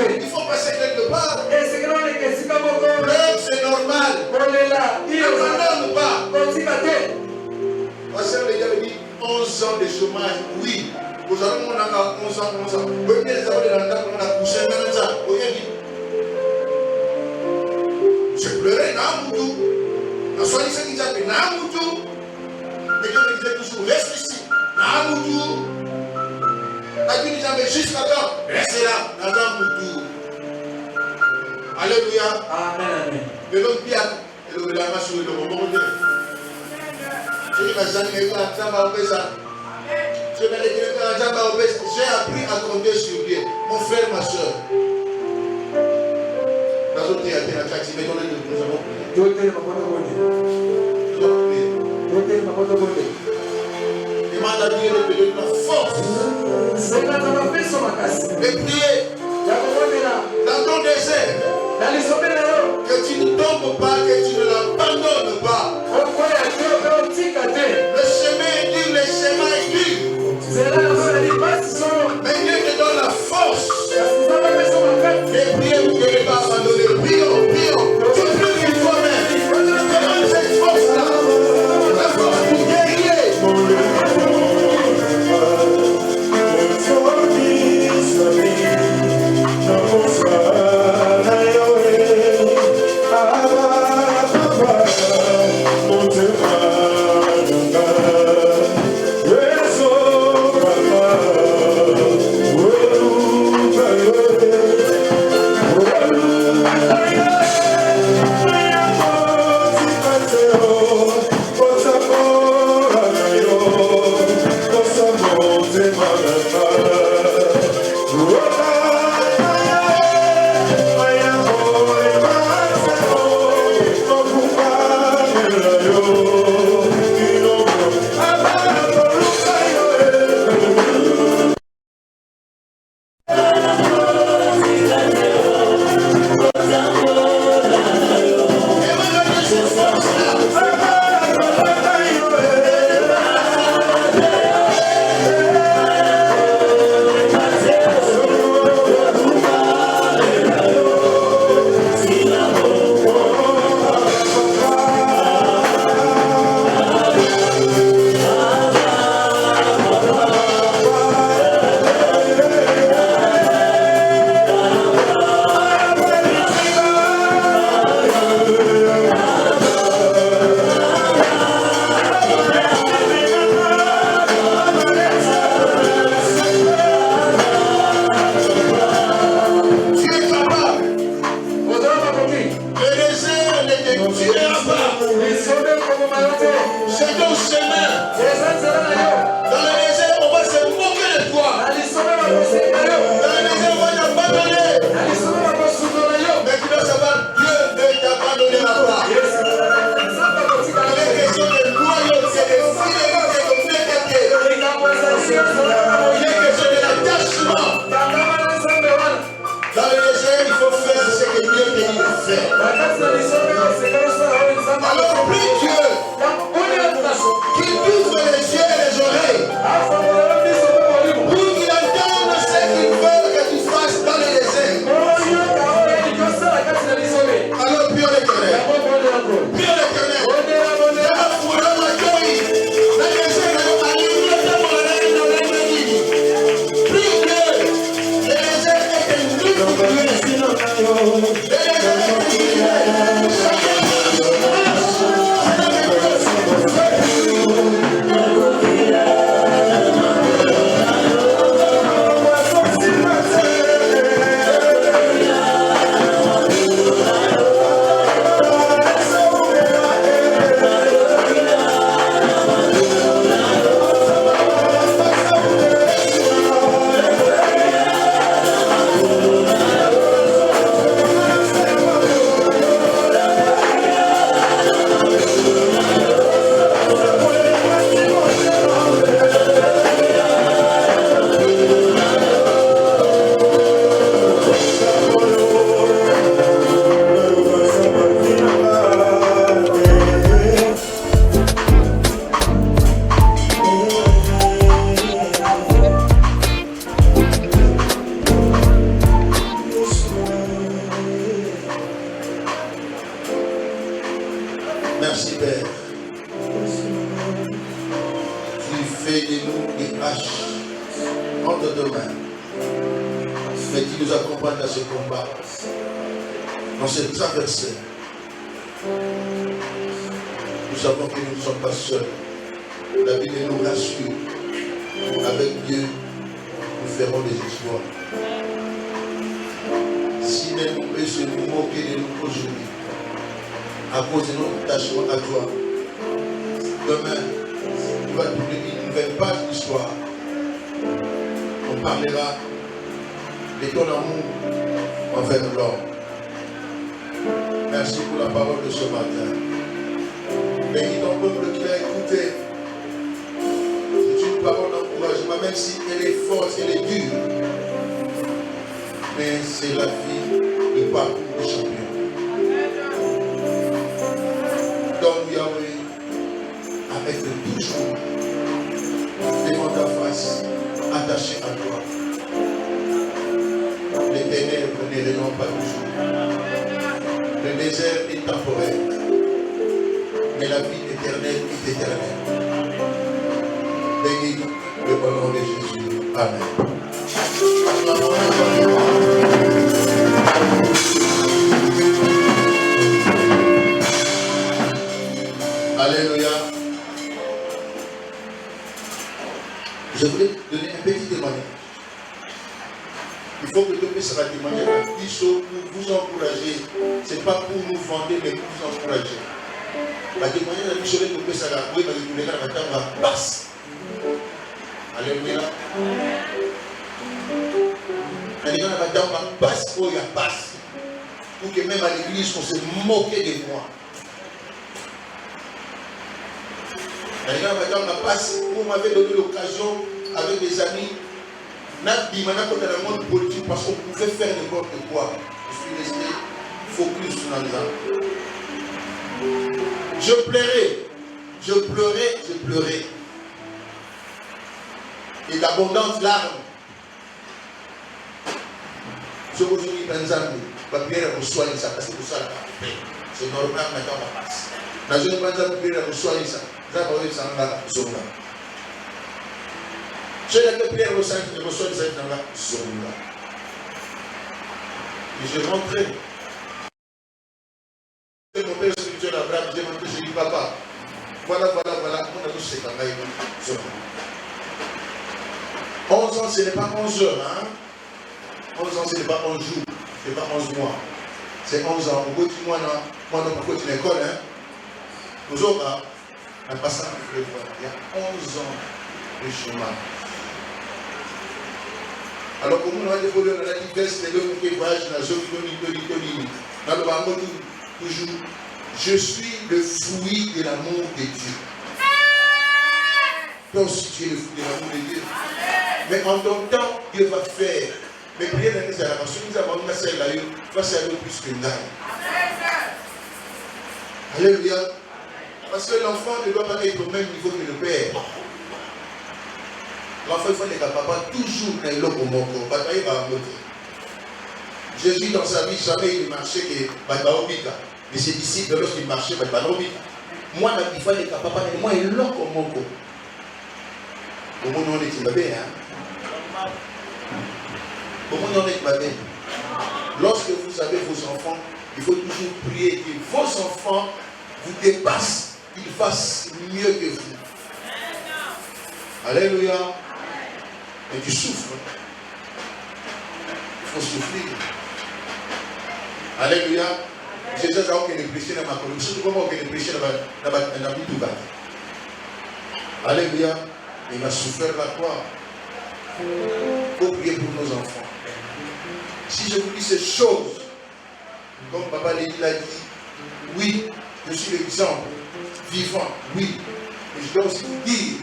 Il faut passer quelque part. Pleurer, c'est normal. Il ne pardonne pas. Pasteur, les gars, dit 11 ans de chômage, oui. Vous avez 11 ans. Vous avez les avoir on a poussé dans ça. Je pleurais dans Moudou. En soi-disant qu'ils appellent Namoudou. Mais Dieu me disait toujours, reste ici. Namoudou. La Bible disait, mais juste là-dedans, restez là, dans Moudou. Alléluia. Amen. Mais l'homme piat, et le lama sur le moment de Dieu. J'ai appris à compter sur Dieu. Mon frère, ma soeur. Nous avons prié. Demande à Dieu de te donner la force. De prier dans ton désert. Que tu ne tombes pas, que tu ne l'abandonnes pas. Le chemin est dur, le chemin est dur. Mais Dieu te donne la force. De prier, vous ne devez pas abandonner. Prions. Tu pries pour toi-même. Demande cette force-là. La force pour guérir. Alors prie Dieu qu'il t'ouvre les yeux et les oreilles pour qu'il entende ce qu'il veut que tu fasses dans le désert. Merci Père. Tu fais de nous des haches entre deux mains. Mais tu nous accompagnes dans ce combat, dans cette traversée. Nous savons que nous ne sommes pas seuls. La Bible nous rassure. Avec Dieu, nous ferons des exploits. Si même on peut se moquer de nous aujourd'hui, à cause de notre attachement à toi, demain, tu vas trouver une nouvelle page d'histoire. On parlera de ton amour envers l'homme. Merci pour la parole de ce matin. Bénis ton peuple qui l'a écouté. C'est une parole d'encouragement, même si elle est forte, elle est dure. Mais c'est la vie, le parcours du champion. Donne Yahweh à être toujours devant ta face, attaché à toi. Les ténèbres ne rayonnent pas toujours. Le désert est temporaire, mais la vie éternelle est éternelle. Bénis le nom de Jésus. Amen. Alléluia. Je voulais te donner un petit témoignage. Il faut que tu puisses témoigner à Bissot pour vous encourager. Ce n'est pas pour nous vanter, mais pour vous encourager. La témoignage à Bissot, tu peux savoir, oui, mais tu le passe. Alléluia. Les gens ne passe où il y a passe. Pour que même à l'église, on se moquait de moi. Les gens ne passe où on m'avait donné l'occasion avec des amis. N'a dans le monde politique parce qu'on pouvait faire n'importe quoi. Je suis resté focus sur ça. Je pleurais. Et d'abondantes larmes. Ce que je dis, ma prière reçoit ça, parce que tout ça, c'est normal, maintenant, on passe. Dans une prière reçoit ça, ça va être ça, zone. Je la prière reçoit ça, zone. Et je rentrais. Mon père spirituel Abraham, je dis, papa, voilà, on a tous ces camarades, zone. 11 ans, ce n'est pas 11 heures, hein? 11 ans, ce n'est pas 11 jours, ce n'est pas 11 mois. C'est 11 ans. Au bout du mois, moi, on peut continuer l'école, hein? Nous autres, on a passé il y a 11 ans de chemin. Alors, comme on a développé dans la vitesse, les deux qui voyagent dans la zone dans le bambou, toujours, je suis le fruit de l'amour de Dieu. Toi aussi, tu es le fruit de l'amour de Dieu. Mais en ton temps, Dieu va faire. Mais priez dans les allocations, nous avons une seule là, face à nous plus que d'ail. Alléluia. Parce que l'enfant ne doit pas être au même niveau que le père. L'enfant, il faut être capable toujours dans l'eau bataille va monter. Jésus, dans sa vie, jamais il marchait que Babaobika. Mais ses disciples, lorsqu'ils marchaient, Babaobika. Moi, il faut être capable de moi, il l'eau comme mon corps. Au monde, on est bien, hein? Lorsque vous avez vos enfants, il faut toujours prier que vos enfants vous dépassent, qu'ils fassent mieux que vous. Alléluia. Et tu souffres. Il faut souffrir. Alléluia. C'est ça qu'on est prêché dans ma communauté. C'est comment on est prêché dans ma communauté. Alléluia. Il a souffert la croix. Il faut prier pour nos enfants. Si je vous dis ces choses, comme Papa Lévi l'a dit, oui, je suis l'exemple vivant, oui. Mais je dois aussi vous dire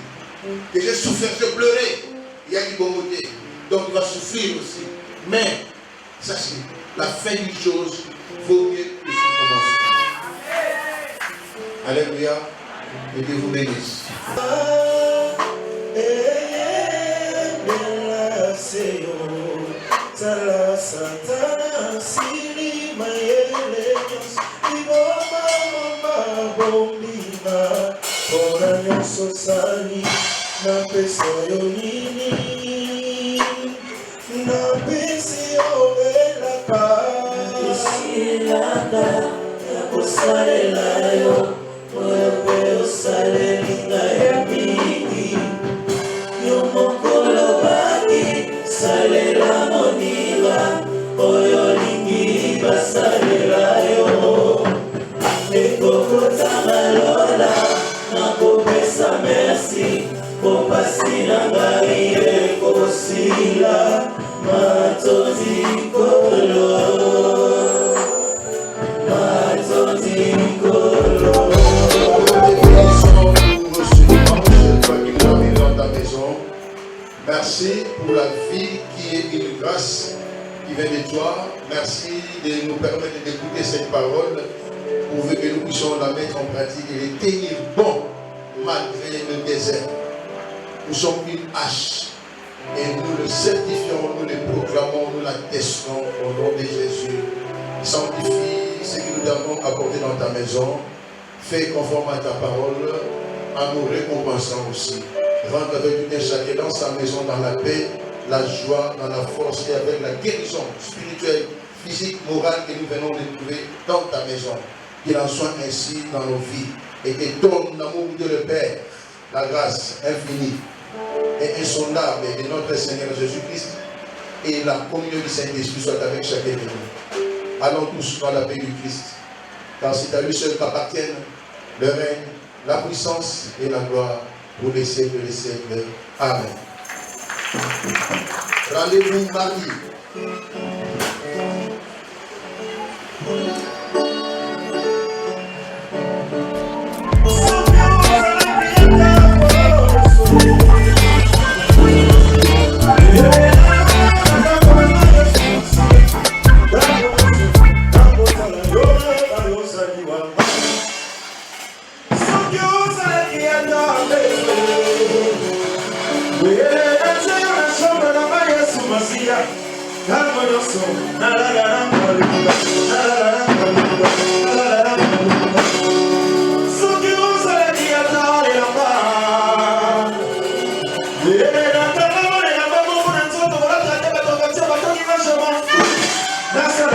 que j'ai souffert, j'ai pleuré. Il y a du bon côté. Donc il va souffrir aussi. Mais, sachez, la fin d'une chose vaut mieux que son commencement. Alléluia. Et Dieu vous bénisse. Sala Satana sili mayele iboma mama bombina ora nyonso sali na pesa yo nini na pesi yo elaka isilanda ya kosalela yo oyo pe osalela ya mingi yo mokolo baki salela monila oyo lingi basalela yo ekokota malola nakopesa merci kopasi na ngai ekosila matozi kolo matozi kolo. Merci pour la vie qui est une grâce qui vient de toi. Merci de nous permettre d'écouter cette parole pour que nous puissions la mettre en pratique et les tenir bon malgré le désert. Nous sommes une hache et nous le certifions, nous le proclamons, nous l'attestons au nom de Jésus. Sanctifie ce que nous avons apporté dans ta maison. Fais conforme à ta parole en nous récompensant aussi. Rentre avec tout un chacun dans sa maison, dans la paix, la joie, dans la force et avec la guérison spirituelle, physique, morale que nous venons de trouver dans ta maison. Qu'il en soit ainsi dans nos vies et que ton amour de le Père, la grâce infinie et insondable de notre Seigneur Jésus-Christ et la communion du Saint-Esprit soit avec chacun de nous. Allons tous dans la paix du Christ, car c'est à lui seul qu'appartiennent le règne, la puissance et la gloire pour les siècles des siècles. Amen. Rendez-vous mardi.